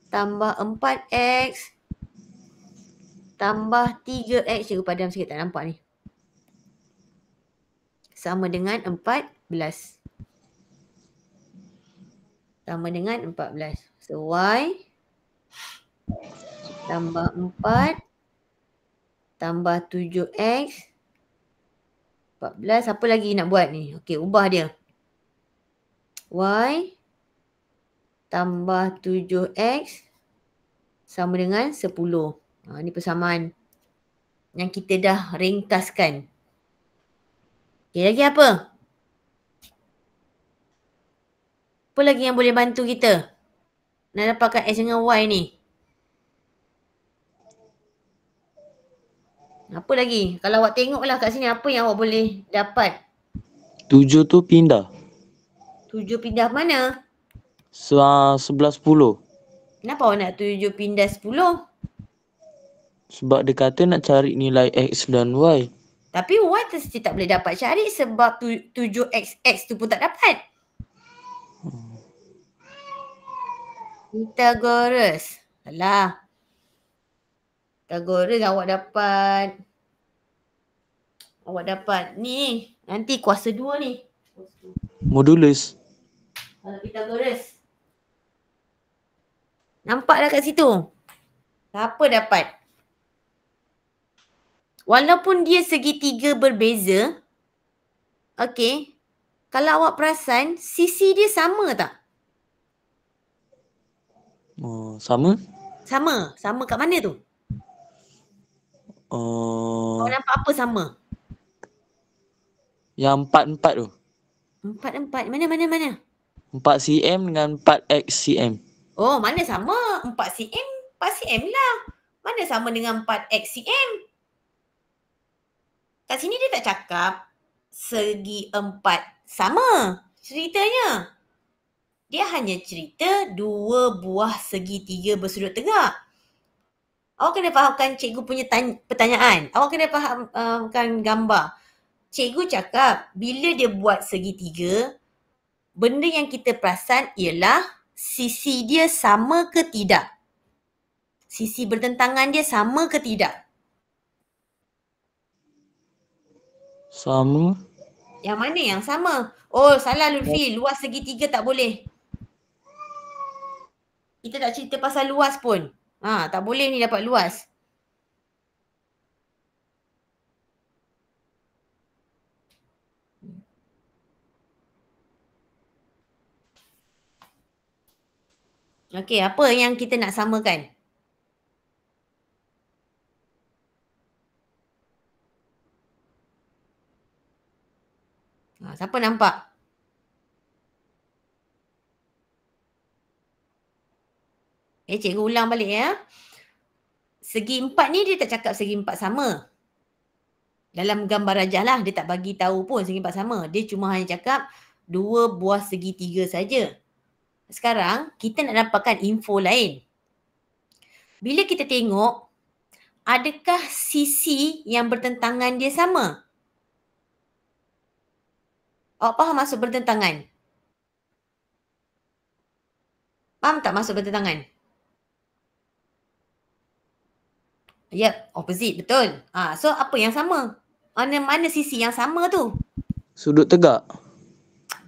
A: tambah 4X tambah 3X. Cikgu padam sikit, tak nampak ni. Sama dengan 14. Sama dengan 14. So, Y tambah 4 tambah 7X 14. Apa lagi nak buat ni? Okey, ubah dia. Y tambah 7X sama dengan 10. Ni persamaan yang kita dah ringkaskan. Okey, lagi apa? Apa lagi yang boleh bantu kita nak dapatkan X dengan Y ni? Apa lagi? Kalau awak tengoklah kat sini, apa yang awak boleh dapat?
B: 7 tu pindah.
A: 7 pindah mana?
B: 11, 10.
A: Kenapa awak nak 7 pindah 10?
B: Sebab dia kata nak cari nilai X dan Y.
A: Tapi Y mesti tak boleh dapat cari sebab 7XX tu pun tak dapat. Pythagoras. Alah. Pythagoras awak dapat ni. Nanti kuasa 2 ni.
B: Modulus.
A: Kalau Pythagoras. Nampak dah kat situ? Siapa dapat? Walaupun dia segitiga berbeza, okey, kalau awak perasan, sisi dia sama tak?
B: Sama?
A: Sama kat mana tu? Awak nampak apa sama?
B: Yang 4 tu.
A: 4. Mana?
B: 4 cm dengan 4x cm.
A: Oh, mana sama? 4 cm, 4 cm lah. Mana sama dengan 4x cm? Kat sini dia tak cakap segi 4 sama ceritanya. Dia hanya cerita 2 buah segitiga bersudut tegak. Awak kena fahamkan cikgu punya pertanyaan. Awak kena fahamkan gambar. Cikgu cakap bila dia buat segitiga, benda yang kita perasan ialah sisi dia sama ke tidak. Sisi bertentangan dia sama ke tidak.
B: Sama.
A: Yang mana yang sama? Oh, salah Lutfi. Luas segitiga tak boleh. Kita tak cerita pasal luas pun. Tak boleh ni dapat luas. Okey, apa yang kita nak samakan? Siapa nampak? Cikgu ulang balik ya. Segi empat ni dia tak cakap segi empat sama. Dalam gambar rajah lah, dia tak bagi tahu pun segi empat sama. Dia cuma hanya cakap 2 buah segitiga saja. Sekarang, kita nak dapatkan info lain. Bila kita tengok, adakah sisi yang bertentangan dia sama? Awak faham maksud bertentangan? Faham tak maksud bertentangan? Yep, opposite, betul. So apa yang sama? Mana sisi yang sama tu?
B: Sudut tegak.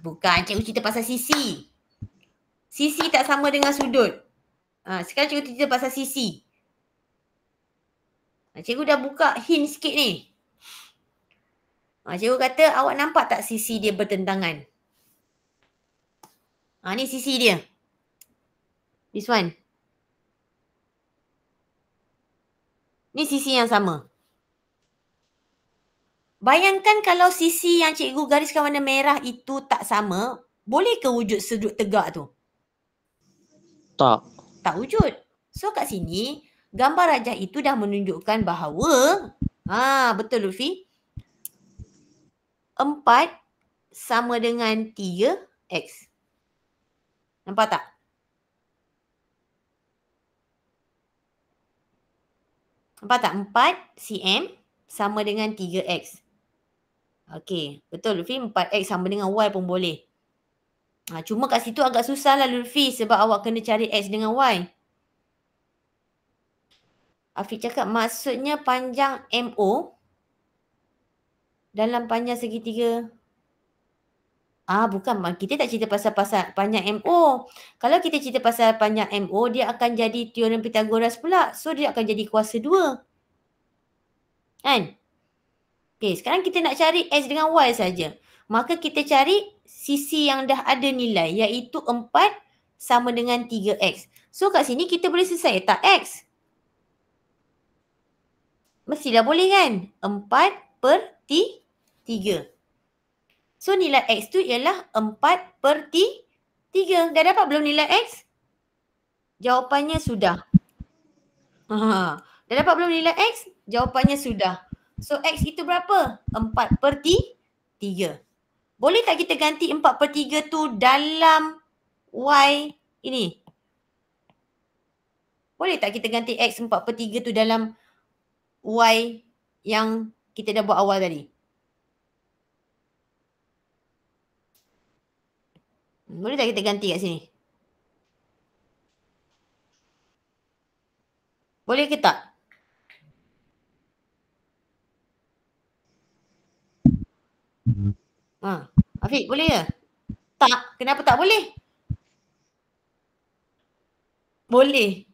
A: Bukan, cikgu cerita pasal sisi. Sisi tak sama dengan sudut. Sekarang cikgu cerita pasal sisi. Cikgu dah buka hint sikit ni. Cikgu kata awak nampak tak sisi dia bertentangan? Ni sisi dia. This one. Ni sisi yang sama. Bayangkan kalau sisi yang cikgu gariskan warna merah itu tak sama, boleh ke wujud sudut tegak tu?
B: Tak.
A: Tak wujud. So kat sini, gambar rajah itu dah menunjukkan bahawa, betul Lutfi, 4 sama dengan 3x. Nampak tak? Nampak tak? 4 cm sama dengan 3x. Okey, betul Lutfi, 4x sama dengan y pun boleh. Cuma kat situ agak susah lah Lutfi sebab awak kena cari x dengan y. Afiq cakap maksudnya panjang MO dalam panjang segitiga. Bukan. Kita tak cerita pasal panjang MO. Kalau kita cerita pasal panjang MO, dia akan jadi teorem Pythagoras pula. So, dia akan jadi kuasa 2. Kan? Okay, sekarang kita nak cari x dengan y saja. Maka kita cari sisi yang dah ada nilai, iaitu 4 sama dengan 3x. So, kat sini kita boleh selesai tak x? Mestilah boleh kan? 4/3. So, nilai x tu ialah 4/3. Dah dapat belum nilai x? Jawapannya sudah. Dah dapat belum nilai x? Jawapannya sudah. So, x itu berapa? 4/3. Boleh tak kita ganti 4/3 tu dalam y ini? Boleh tak kita ganti x 4/3 tu dalam y yang kita dah buat awal tadi? Boleh tak kita ganti kat sini? Boleh ke tak? Afiq, boleh ke? Tak. Kenapa tak boleh? Boleh.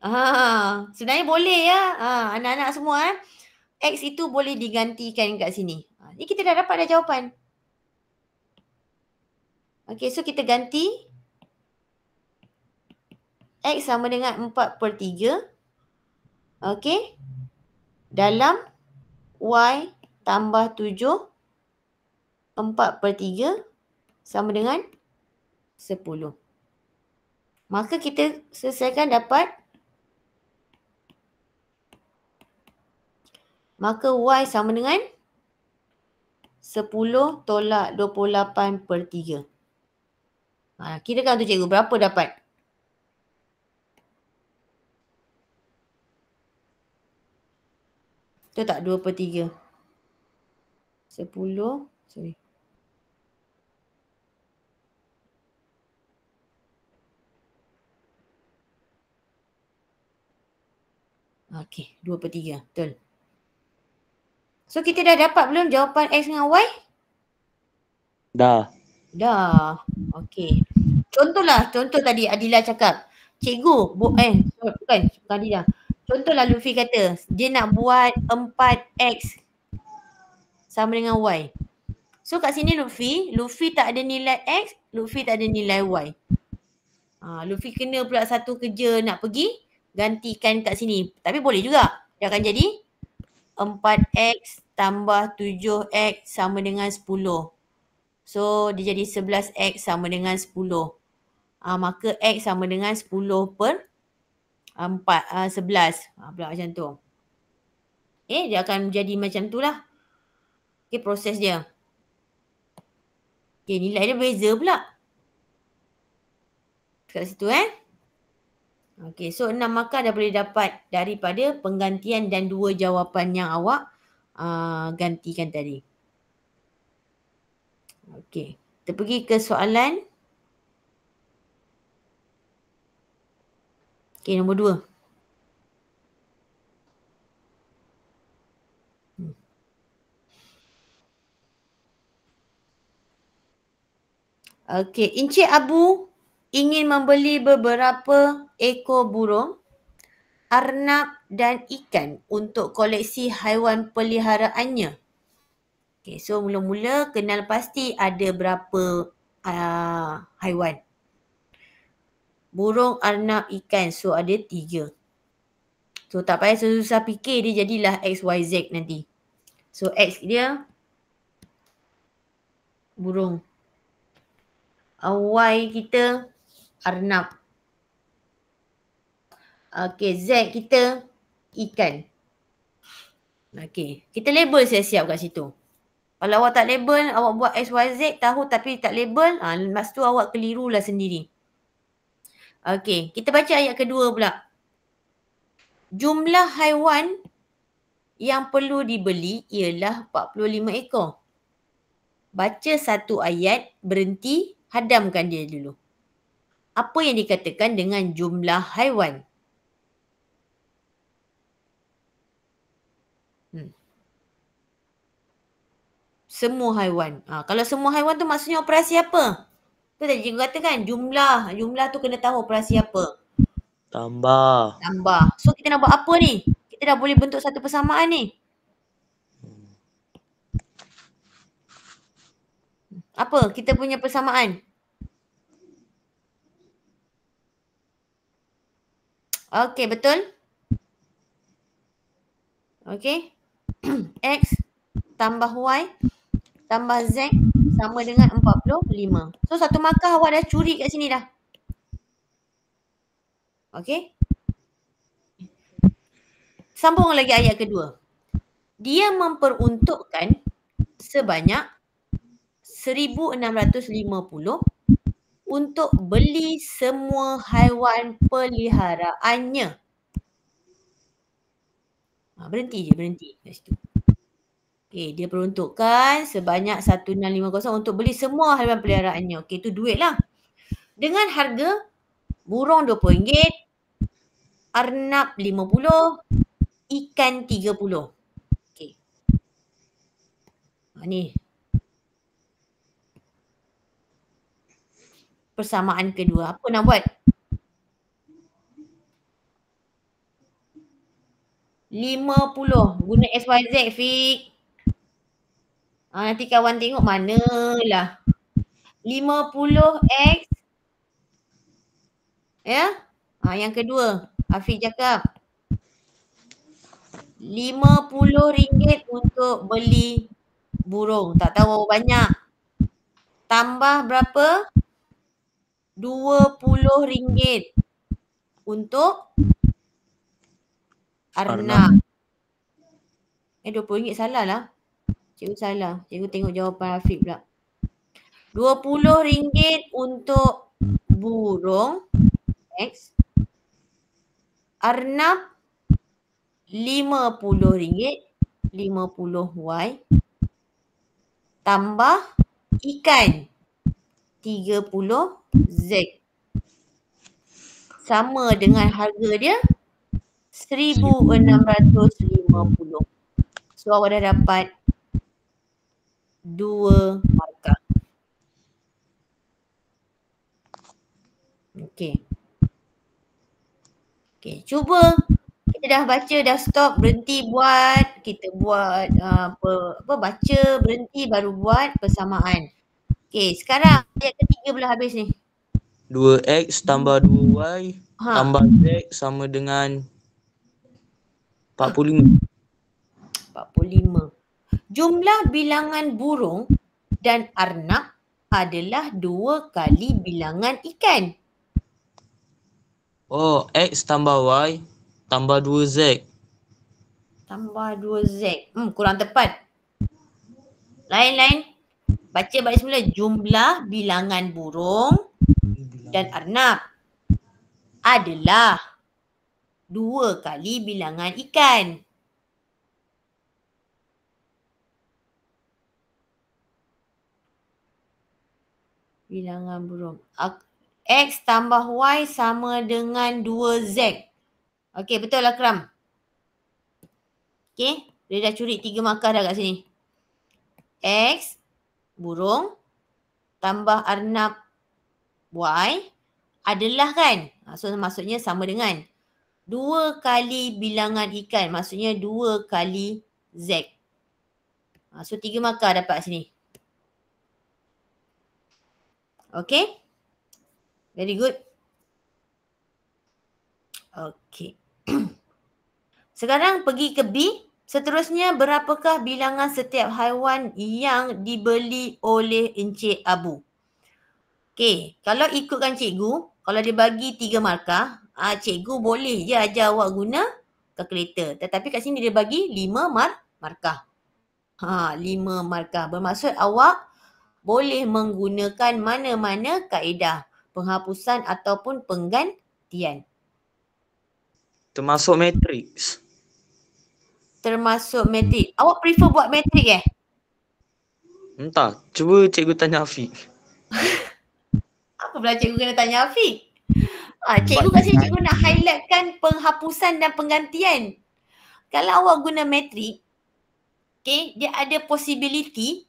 A: Sebenarnya boleh ya. Anak-anak semua. X itu boleh digantikan kat sini. Ni kita dah dapat dah jawapan. Okay, so kita ganti. X sama dengan 4/3. Okay. Dalam Y tambah 7. 4/3 sama dengan 10. Maka kita selesaikan dapat. Maka Y sama dengan 10 tolak 28/3. Kirakan tu cikgu, berapa dapat? Tu tak 2/3. 10, sorry. Okey, 2/3. Betul. So kita dah dapat belum jawapan X dengan Y?
B: Dah.
A: Dah. Okey. Contoh tadi Adila cakap. Cikgu, bukan Adila. Contohlah Lutfi kata, dia nak buat 4X sama dengan Y. So kat sini Lutfi tak ada nilai X, Lutfi tak ada nilai Y. Lutfi kena pula satu kerja nak pergi gantikan kat sini. Tapi boleh juga. Dia akan jadi 4X tambah 7X sama dengan 10. So dia jadi 11X sama dengan 10. Maka X sama dengan 10 per 11. Pula macam tu. Dia akan jadi macam tu lah. Proses dia. Nilai dia beza pula. Kat situ so 6 markah dah boleh dapat daripada penggantian dan 2 jawapan yang awak gantikan tadi. Kita pergi ke soalan. Nombor 2. Encik Abu ingin membeli beberapa ekor burung, arnab dan ikan untuk koleksi haiwan peliharaannya. So mula-mula kenal pasti ada berapa haiwan. Burung, arnab, ikan. So ada 3. So tak payah susah fikir, dia jadilah X, Y, Z nanti. So X dia burung. Y kita arnab. Z kita ikan. Kita label siap-siap kat situ. Kalau awak tak label, awak buat X, Y, Z tahu tapi tak label, lepas tu awak kelirulah sendiri. Kita baca ayat kedua pula. Jumlah haiwan yang perlu dibeli ialah 45 ekor. Baca satu ayat, berhenti, hadamkan dia dulu. Apa yang dikatakan dengan jumlah haiwan? Semua haiwan. Kalau semua haiwan tu maksudnya operasi apa? Tu tadi cikgu katakan jumlah tu kena tahu operasi apa.
B: Tambah.
A: So kita nak buat apa ni? Kita dah boleh bentuk satu persamaan ni. Apa kita punya persamaan? Betul? X tambah Y tambah Z sama dengan 45. So satu markah awak dah curi kat sini dah. Sambung lagi ayat kedua. Dia memperuntukkan sebanyak 1,650 untuk beli semua haiwan peliharaannya. Berhenti kat situ. Dia peruntukkan sebanyak 1,650 untuk beli semua haiwan peliharaannya. Itu duit lah. Dengan harga burung RM20, arnab RM50, ikan RM30. Ni. Persamaan kedua. Apa nak buat? 50. Guna XYZ, Fik. Nanti kawan tengok manalah. 50X. Yang kedua. Afiq cakap. RM50 untuk beli burung. Tak tahu banyak. Tambah berapa? RM20 untuk arnab. RM20 salah lah. Cikgu salah. Cikgu tengok jawapan Afiq pula. RM20 untuk burung X, arnab RM50, 50Y, tambah ikan 30Z. Sama dengan harga dia 1,650. So awak dah dapat 2 markah. Okey. Okey, cuba. Kita dah baca, dah stop, berhenti buat. Kita buat baca, berhenti baru buat persamaan. Okey, sekarang ayat ketiga belah habis ni.
B: 2x tambah 2y tambah z sama dengan 45.
A: 45. Jumlah bilangan burung dan arnab adalah 2 kali bilangan ikan.
B: Oh, x tambah y tambah 2z.
A: Tambah 2Z. Kurang tepat. Lain-lain. Baca balik semula. Jumlah bilangan burung dan arnab adalah 2 kali bilangan ikan. Bilangan burung. X tambah Y sama dengan 2Z. Okey, betul lah Akram. Okey, dia dah curi 3 markah dah kat sini. X, burung, tambah arnab Y adalah kan. So maksudnya sama dengan 2 kali bilangan ikan. Maksudnya 2 kali Z. So 3 markah dapat sini. Okay. Very good. Okay. Sekarang pergi ke B. Seterusnya, berapakah bilangan setiap haiwan yang dibeli oleh Encik Abu? Okay. Kalau ikutkan cikgu, kalau dia bagi 3 markah, cikgu boleh je ajar awak guna kalkulator. Tetapi kat sini dia bagi 5 markah. 5 markah. Bermaksud awak boleh menggunakan mana-mana kaedah penghapusan ataupun penggantian.
B: Termasuk matrix.
A: Termasuk matrik. Awak prefer buat matrik
B: Entah, cuba cikgu tanya Afiq.
A: Apa pula cikgu kena tanya Afiq? Cikgu kat sini cikgu nak highlightkan penghapusan dan penggantian. Kalau awak guna matrik, okay, dia ada possibility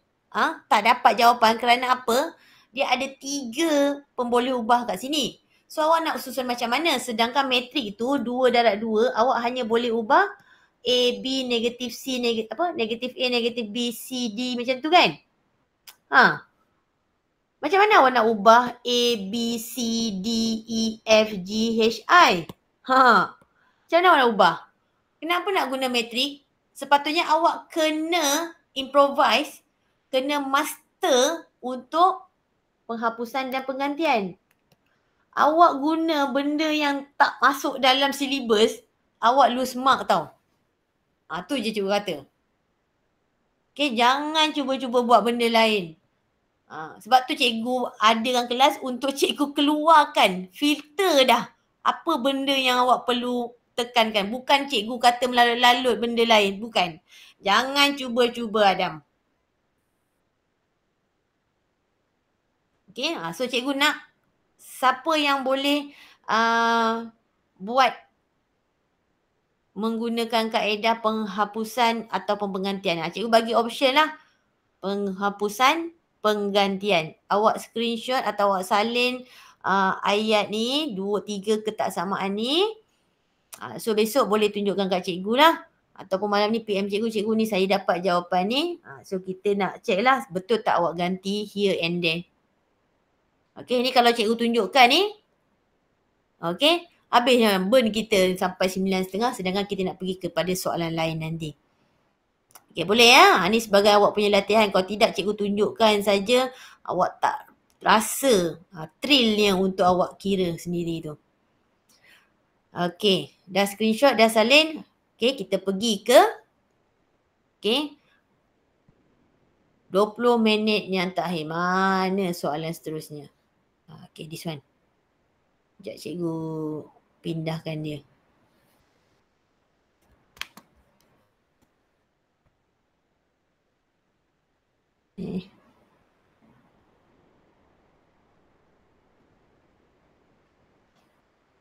A: tak dapat jawapan kerana apa? Dia ada 3 pemboleh ubah kat sini. So awak nak susun macam mana? Sedangkan matrik tu 2 darab 2, awak hanya boleh ubah A, B, negatif C, negatif A, negatif B, C, D macam tu kan? Macam mana awak nak ubah A, B, C, D, E, F, G, H, I? Macam mana awak nak ubah? Kenapa nak guna matrik? Sepatutnya awak kena improvise, kena master untuk penghapusan dan penggantian. Awak guna benda yang tak masuk dalam silibus, awak lose mark tau. Tu je cikgu kata. Okay, jangan cuba-cuba buat benda lain. Sebab tu cikgu adakan kelas untuk cikgu keluarkan, filter dah apa benda yang awak perlu tekankan. Bukan cikgu kata melalut-lalut benda lain. Bukan. Jangan cuba-cuba Adam. Okay, so cikgu nak siapa yang boleh buat menggunakan kaedah penghapusan ataupun penggantian. Cikgu bagi option lah. Penghapusan, penggantian. Awak screenshot atau awak salin ayat ni, 2-3 ketaksamaan ni. So besok boleh tunjukkan kat cikgu lah. Ataupun malam ni PM cikgu ni saya dapat jawapan ni. So kita nak check lah betul tak awak ganti here and there. Okay, ni kalau cikgu tunjukkan ni. Okay, habisnya burn kita sampai 9.30 sedangkan kita nak pergi kepada soalan lain nanti. Okay, boleh ya? Ni sebagai awak punya latihan. Kalau tidak cikgu tunjukkan saja, awak tak rasa thrillnya untuk awak kira sendiri tu. Okay, dah screenshot, dah salin. Okay, kita pergi ke 20 minit yang terakhir. Mana soalan seterusnya? Okay, this one. Sekejap cikgu pindahkan dia.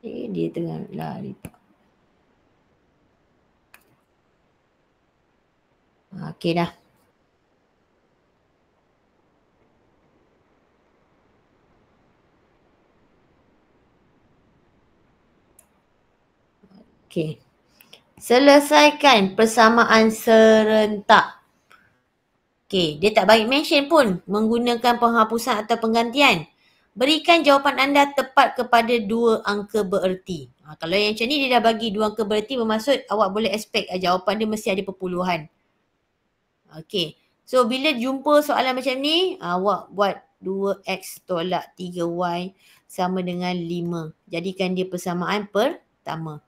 A: Dia tengah lari. Okey dah. Okey. Selesaikan persamaan serentak. Okey, dia tak bagi mention pun menggunakan penghapusan atau penggantian. Berikan jawapan anda tepat kepada dua angka bererti. Kalau yang macam ni dia dah bagi dua angka bererti, bermaksud awak boleh expect jawapan dia mesti ada perpuluhan. Okey. So bila jumpa soalan macam ni, awak buat 2x tolak 3y sama dengan 5. Jadikan dia persamaan pertama.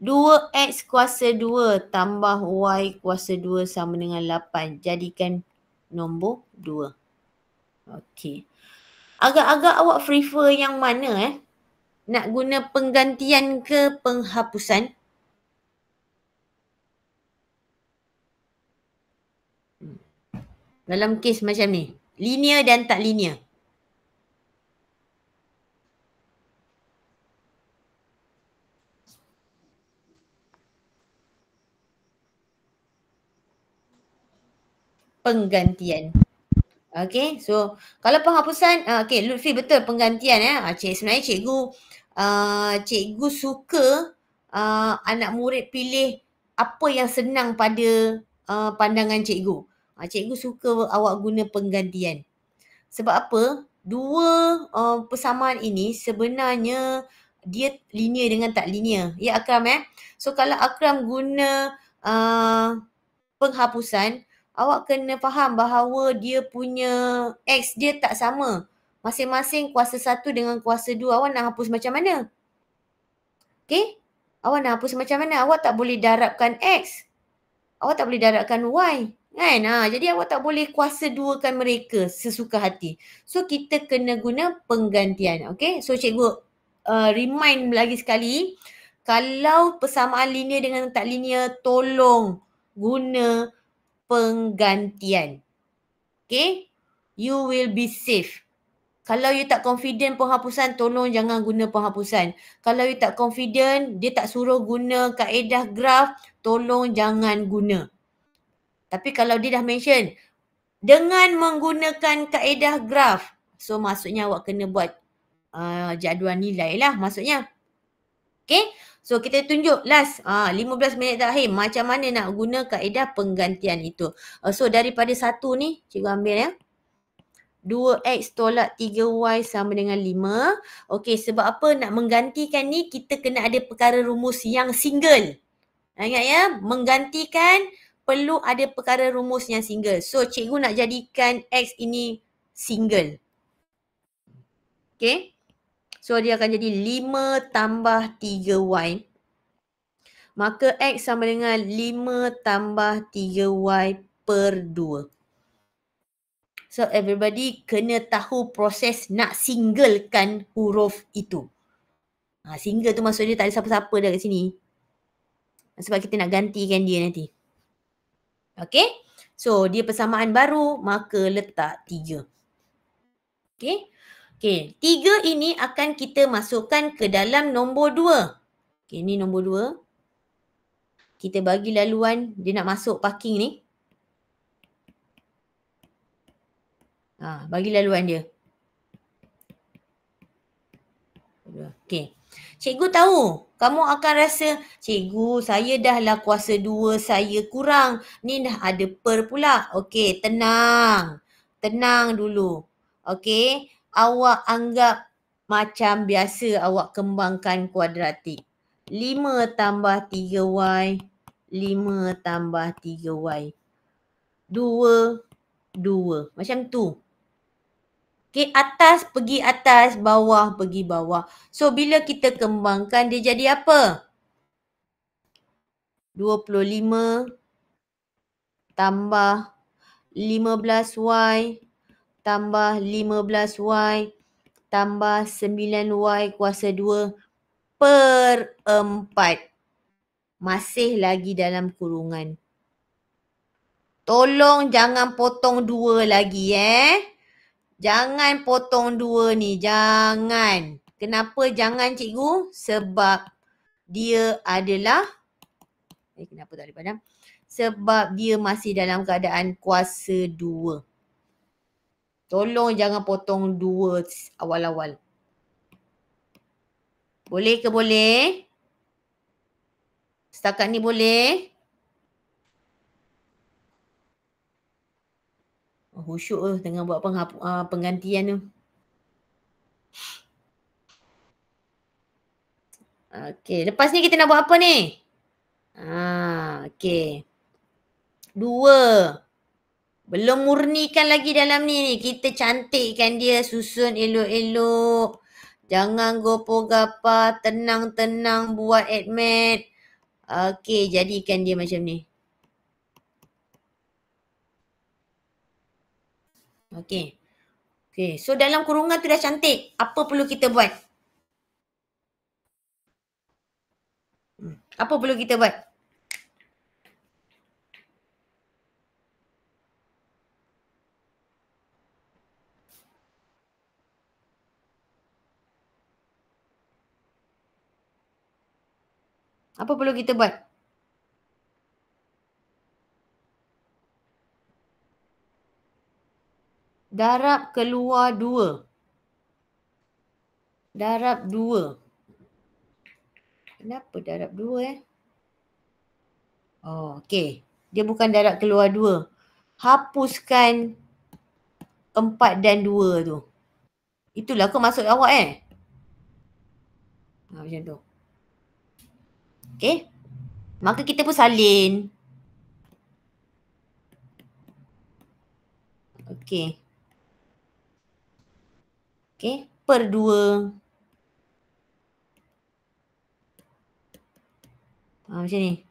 A: 2x kuasa 2 tambah y kuasa 2 sama dengan 8. Jadikan nombor 2. Okey. Agak-agak awak prefer yang mana Nak guna penggantian ke penghapusan? Dalam kes macam ni, linear dan tak linear. Penggantian. Okay, so kalau penghapusan, okay, Lutfi betul penggantian sebenarnya cikgu suka anak murid pilih apa yang senang pada pandangan cikgu. Cikgu suka awak guna penggantian. Sebab apa? Dua persamaan ini sebenarnya dia linear dengan tak linear. Ya Akram So kalau Akram guna penghapusan, awak kena faham bahawa dia punya X dia tak sama. Masing-masing kuasa 1 dengan kuasa 2. Awak nak hapus macam mana? Okay? Awak nak hapus macam mana? Awak tak boleh darabkan X. Awak tak boleh darabkan Y. Kan? Jadi awak tak boleh kuasa 2kan mereka sesuka hati. So kita kena guna penggantian. Okay? So cikgu remind lagi sekali. Kalau persamaan linear dengan tak linear, tolong guna penggantian. Okay? You will be safe. Kalau you tak confident penghapusan, tolong jangan guna penghapusan. Kalau you tak confident, dia tak suruh guna kaedah graf, tolong jangan guna. Tapi kalau dia dah mention, dengan menggunakan kaedah graf, so maksudnya awak kena buat jadual nilai lah maksudnya. Okay? So kita tunjuk last 15 minit terakhir macam mana nak guna kaedah penggantian itu. So daripada 1 ni cikgu ambil 2x tolak 3y sama dengan 5. Okey, sebab apa nak menggantikan ni kita kena ada perkara rumus yang single. Ingat menggantikan perlu ada perkara rumus yang single. So cikgu nak jadikan x ini single. Okey. So dia akan jadi 5 tambah 3y. Maka x sama dengan 5 tambah 3y per 2. So everybody kena tahu proses nak singlekan huruf itu. Single tu maksud dia tak ada siapa-siapa dah kat sini. Sebab kita nak gantikan dia nanti. Okay. So dia persamaan baru maka letak 3. Okay. Okay, 3 ini akan kita masukkan ke dalam nombor 2. Okay, ni nombor 2. Kita bagi laluan, dia nak masuk parking ni. Bagi laluan dia. Okay. Cikgu tahu, kamu akan rasa, cikgu saya dah lah kuasa 2 saya kurang. Ni dah ada per pula. Okay, tenang. Tenang dulu. Okay, awak anggap macam biasa awak kembangkan kuadratik. 5 tambah 3y, 5 tambah 3y. 2, 2. Macam tu. Okay, atas pergi atas, bawah pergi bawah. So, bila kita kembangkan, dia jadi apa? 25 tambah 15y tambah 15y tambah 9Y kuasa 2 per 4. Masih lagi dalam kurungan. Tolong jangan potong 2 lagi Jangan potong 2 ni, jangan. Kenapa jangan cikgu? Sebab dia adalah, kenapa tak boleh padam? Sebab dia masih dalam keadaan kuasa 2. Tolong jangan potong 2 awal-awal. Boleh ke boleh? Setakat ni boleh? Khusyuk tu tengah buat penggantian tu. Okey, lepas ni kita nak buat apa ni? Okey. 2. Belum murnikan lagi dalam ni. Kita cantikkan dia, susun elok-elok. Jangan gopoh gapah, tenang-tenang buat admat. Okey, jadikan dia macam ni. Okey. Okey, so dalam kurungan tu dah cantik. Apa perlu kita buat? Apa perlu kita buat? Apa perlu kita buat? Darab keluar 2. Darab 2. Kenapa darab 2 Oh, okey. Dia bukan darab keluar 2. Hapuskan 4 dan 2 tu. Itulah ke maksud awak macam tu. Okey. Maka kita pun salin. Okey. Okey. Per 2. Macam ni.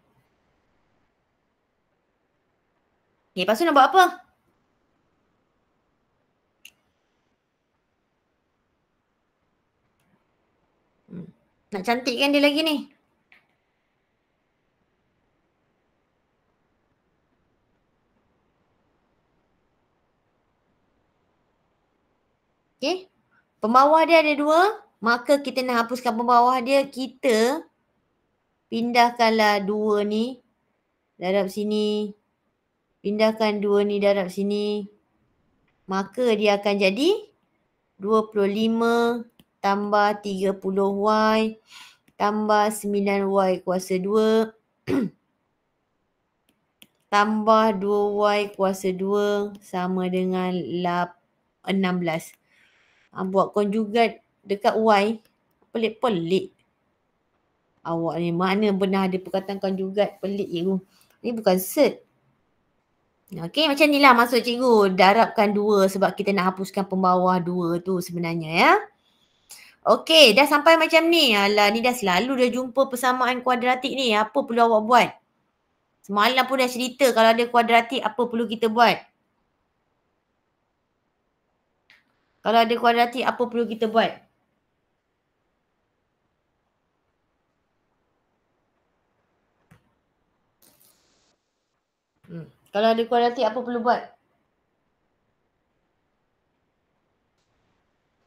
A: Okay, lepas tu nak buat apa? Nak cantikkan dia lagi ni. Okay. Pembawah dia ada 2. Maka kita nak hapuskan pembawah dia. Kita pindahkanlah 2 ni darab sini. Pindahkan 2 ni darab sini. Maka dia akan jadi 25 tambah 30Y tambah 9Y kuasa 2 tambah 2Y kuasa 2 sama dengan 16. Buat konjugat dekat Y. Pelik-pelik. Awak ni mana pernah ada perkataan konjugat pelik cikgu. Ni bukan cert. Okey, macam ni lah maksud cikgu. Darabkan 2 sebab kita nak hapuskan pembawah 2 tu sebenarnya Okey, dah sampai macam ni. Alah, ni dah selalu dah jumpa persamaan kuadratik ni. Apa perlu awak buat? Semalam pun dah cerita kalau ada kuadratik apa perlu kita buat? Kalau ada kuadratik apa perlu kita buat? Kalau ada kuadratik apa perlu buat?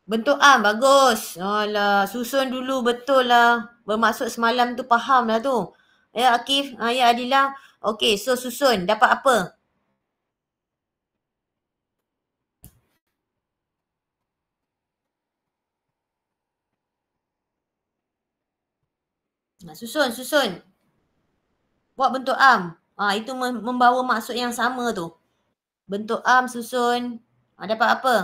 A: Bentuk bagus. Alah, susun dulu betul lah. Bermaksud semalam tu faham lah tu. Ya Akif, ya Adila. Okey, so susun. Dapat apa? Susun. Buat bentuk itu membawa maksud yang sama tu. Bentuk susun. Dapat apa?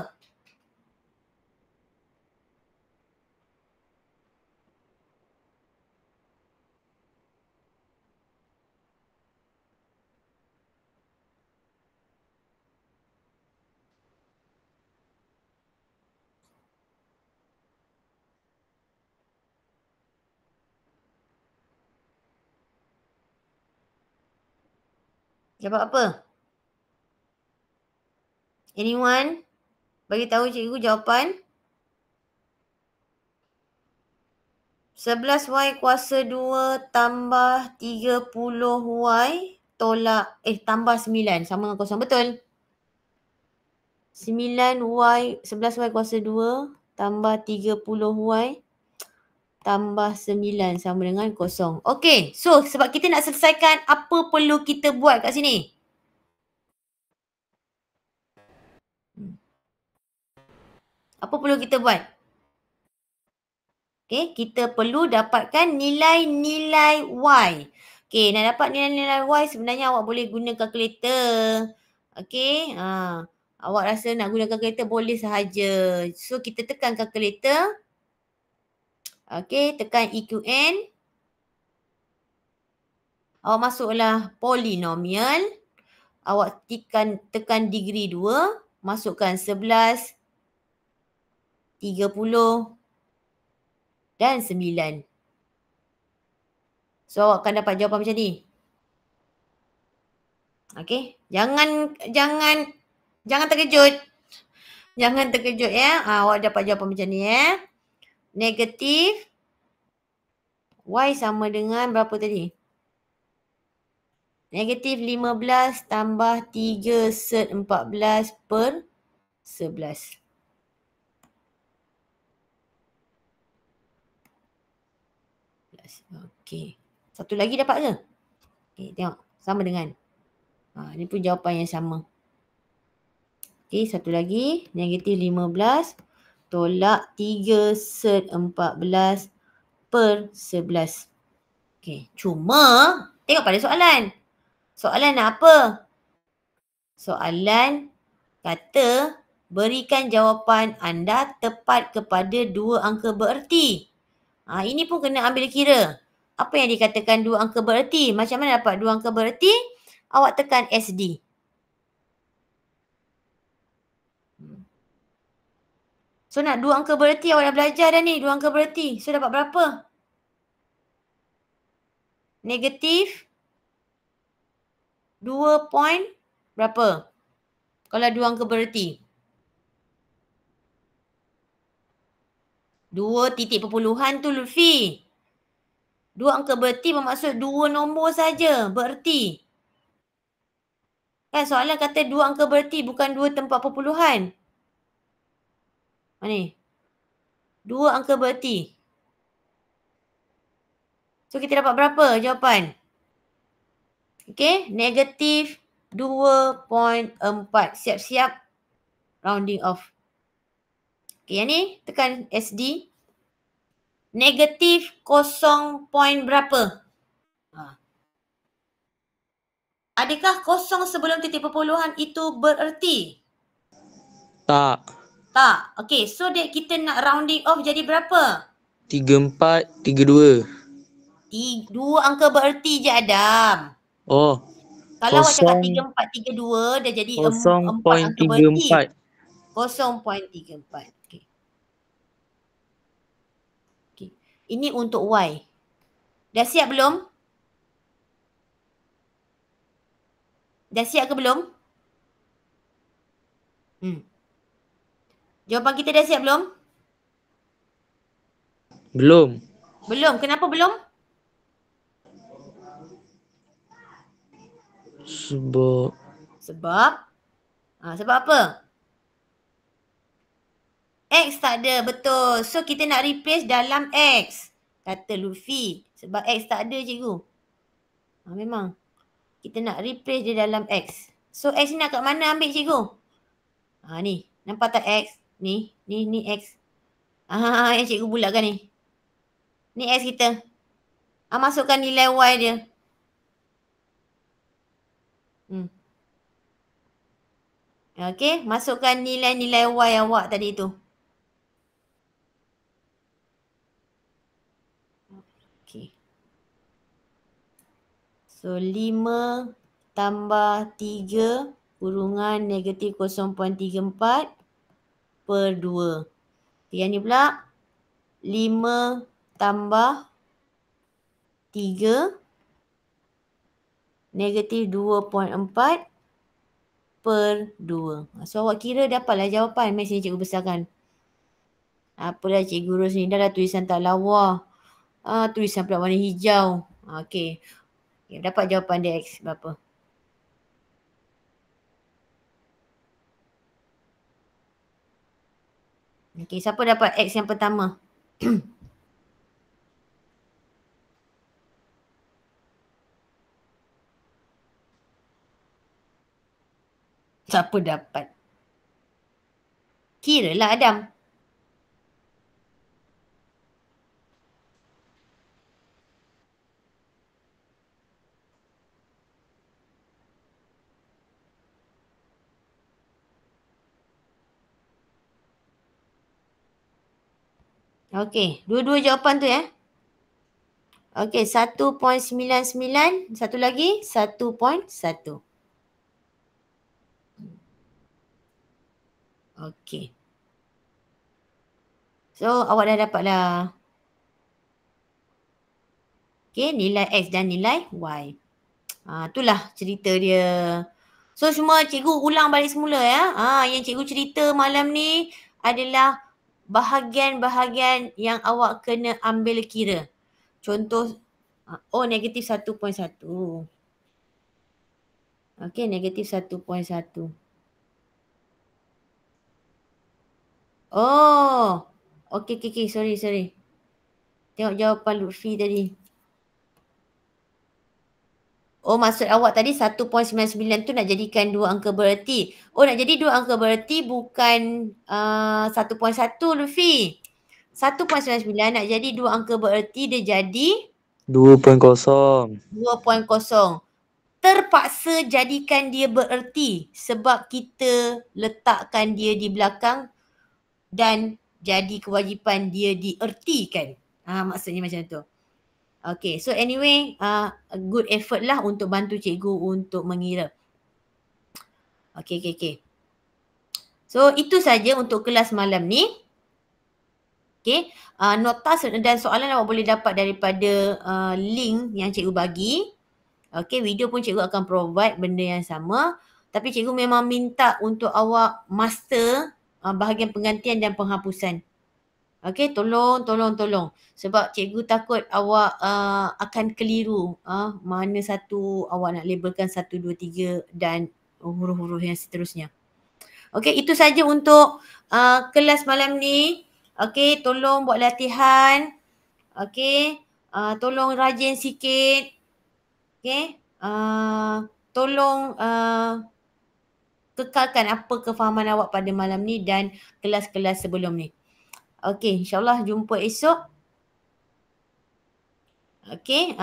A: Dapat apa? Anyone? Bagi tahu cikgu jawapan. 11Y kuasa 2 tambah 30Y tolak, tambah 9 sama dengan kosong. Betul? 9Y, 11Y kuasa 2 tambah 30Y tambah 9 sama dengan kosong. Okey, so sebab kita nak selesaikan, apa perlu kita buat kat sini? Apa perlu kita buat? Okey, kita perlu dapatkan nilai-nilai Y. Okey, nak dapat nilai-nilai Y sebenarnya awak boleh guna kalkulator. Okey, awak rasa nak guna kalkulator boleh sahaja. So, kita tekan kalkulator. Okey, tekan EQN. Awak masuklah polinomial. Awak tekan degree 2. Masukkan 11, 30 dan 9. So, awak akan dapat jawapan macam ni. Okey, jangan terkejut. Jangan terkejut ya. Awak dapat jawapan macam ni ya. Negatif Y sama dengan berapa tadi? Negatif 15 tambah 3 set 14 per 11. Okey. Satu lagi dapat ke? Okey, tengok. Sama dengan. Ni pun jawapan yang sama. Okey, satu lagi. Negatif 15 tolak 3 set 14 per 11. Okey, cuma tengok pada soalan. Soalan nak apa? Soalan kata berikan jawapan anda tepat kepada dua angka bererti. Ini pun kena ambil kira. Apa yang dikatakan dua angka bererti? Macam mana dapat dua angka bererti? Awak tekan SD. So nak dua angka bererti, awak dah belajar dah ni dua angka bererti. So dapat berapa? Negatif 2 point berapa? Kalau dua angka bererti. 2 titik perpuluhan tu Lutfi. Dua angka bererti bermaksud dua nombor saja bererti. Kan soalan kata dua angka bererti bukan dua tempat perpuluhan. Mana ni? Dua angka bererti. So kita dapat berapa jawapan? Okey, negatif 2.4. Siap-siap rounding off. Okey, yang ni tekan SD. Negatif 0 point berapa? Adakah kosong sebelum titik perpuluhan itu bererti?
B: Tak.
A: Tak. Okey, so kita nak rounding off jadi berapa?
B: 34, 32.
A: Dua angka bererti je Adam.
B: Oh.
A: Kalau awak cakap 3432 dah jadi 4 angka bererti. 0.34. Okey. Okey. Ini untuk Y. Dah siap belum? Dah siap ke belum? Jawapan kita dah siap belum?
B: Belum.
A: Belum. Kenapa belum? Sebab apa? X tak ada, betul. So kita nak replace dalam X. Kata Lutfi. Sebab X tak ada cikgu. Memang. Kita nak replace dia dalam X. So X ni nak kat mana ambil cikgu? Ni. Nampak tak X? Ni X. Yang cikgu bulatkan ni. Ni X kita. Masukkan nilai Y dia. Okey, masukkan nilai-nilai Y awak tadi tu. Okey. So 5 tambah 3 kurungan negatif 0.34 per 2. Yang ni pula 5 tambah 3 negatif 2.4 per 2. So awak kira dapatlah jawapan. Mari sini cikgu besarkan. Apalah cikgu Ros ni dah tulisan tak lawa. Tulisan pula warna hijau. Okey. Okay, dapat jawapan dia X berapa? Okey, siapa dapat X yang pertama? Siapa dapat? Kiralah Adam. Okey, dua-dua jawapan tu ya. Okey, 1.99, satu lagi 1.1. Okey. So, awak dah dapat lah. Okey, nilai X dan nilai Y. Itulah cerita dia. So, semua cikgu ulang balik semula ya. Yang cikgu cerita malam ni adalah bahagian-bahagian yang awak kena ambil kira. Contoh, negatif 1.1. Okey, negatif 1.1. Oh, okey, sorry. Tengok jawapan Lutfi tadi. Oh, maksud awak tadi 1.99 tu nak jadikan dua angka bererti. Oh, nak jadi dua angka bererti bukan 1.1 Lutfi. 1.99 nak jadi dua angka bererti dia jadi
B: 2.0.
A: 2.0. Terpaksa jadikan dia bererti sebab kita letakkan dia di belakang dan jadi kewajipan dia diertikan. Maksudnya macam tu. Okay, so anyway, good effort lah untuk bantu cikgu untuk mengira. Okay. So, itu saja untuk kelas malam ni. Okay, nota dan soalan awak boleh dapat daripada link yang cikgu bagi. Okay, video pun cikgu akan provide benda yang sama. Tapi cikgu memang minta untuk awak master bahagian penggantian dan penghapusan. Okay, tolong. Sebab cikgu takut awak akan keliru mana satu awak nak labelkan 1, 2, 3 dan huruf-huruf yang seterusnya. Okay, itu saja untuk kelas malam ni. Okay, tolong buat latihan. Okay, tolong rajin sikit. Okay, tolong kekalkan apa kefahaman awak pada malam ni dan kelas-kelas sebelum ni. Okey, insyaAllah jumpa esok. Okey,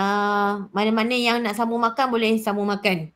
A: mana-mana yang nak sambung makan boleh sambung makan.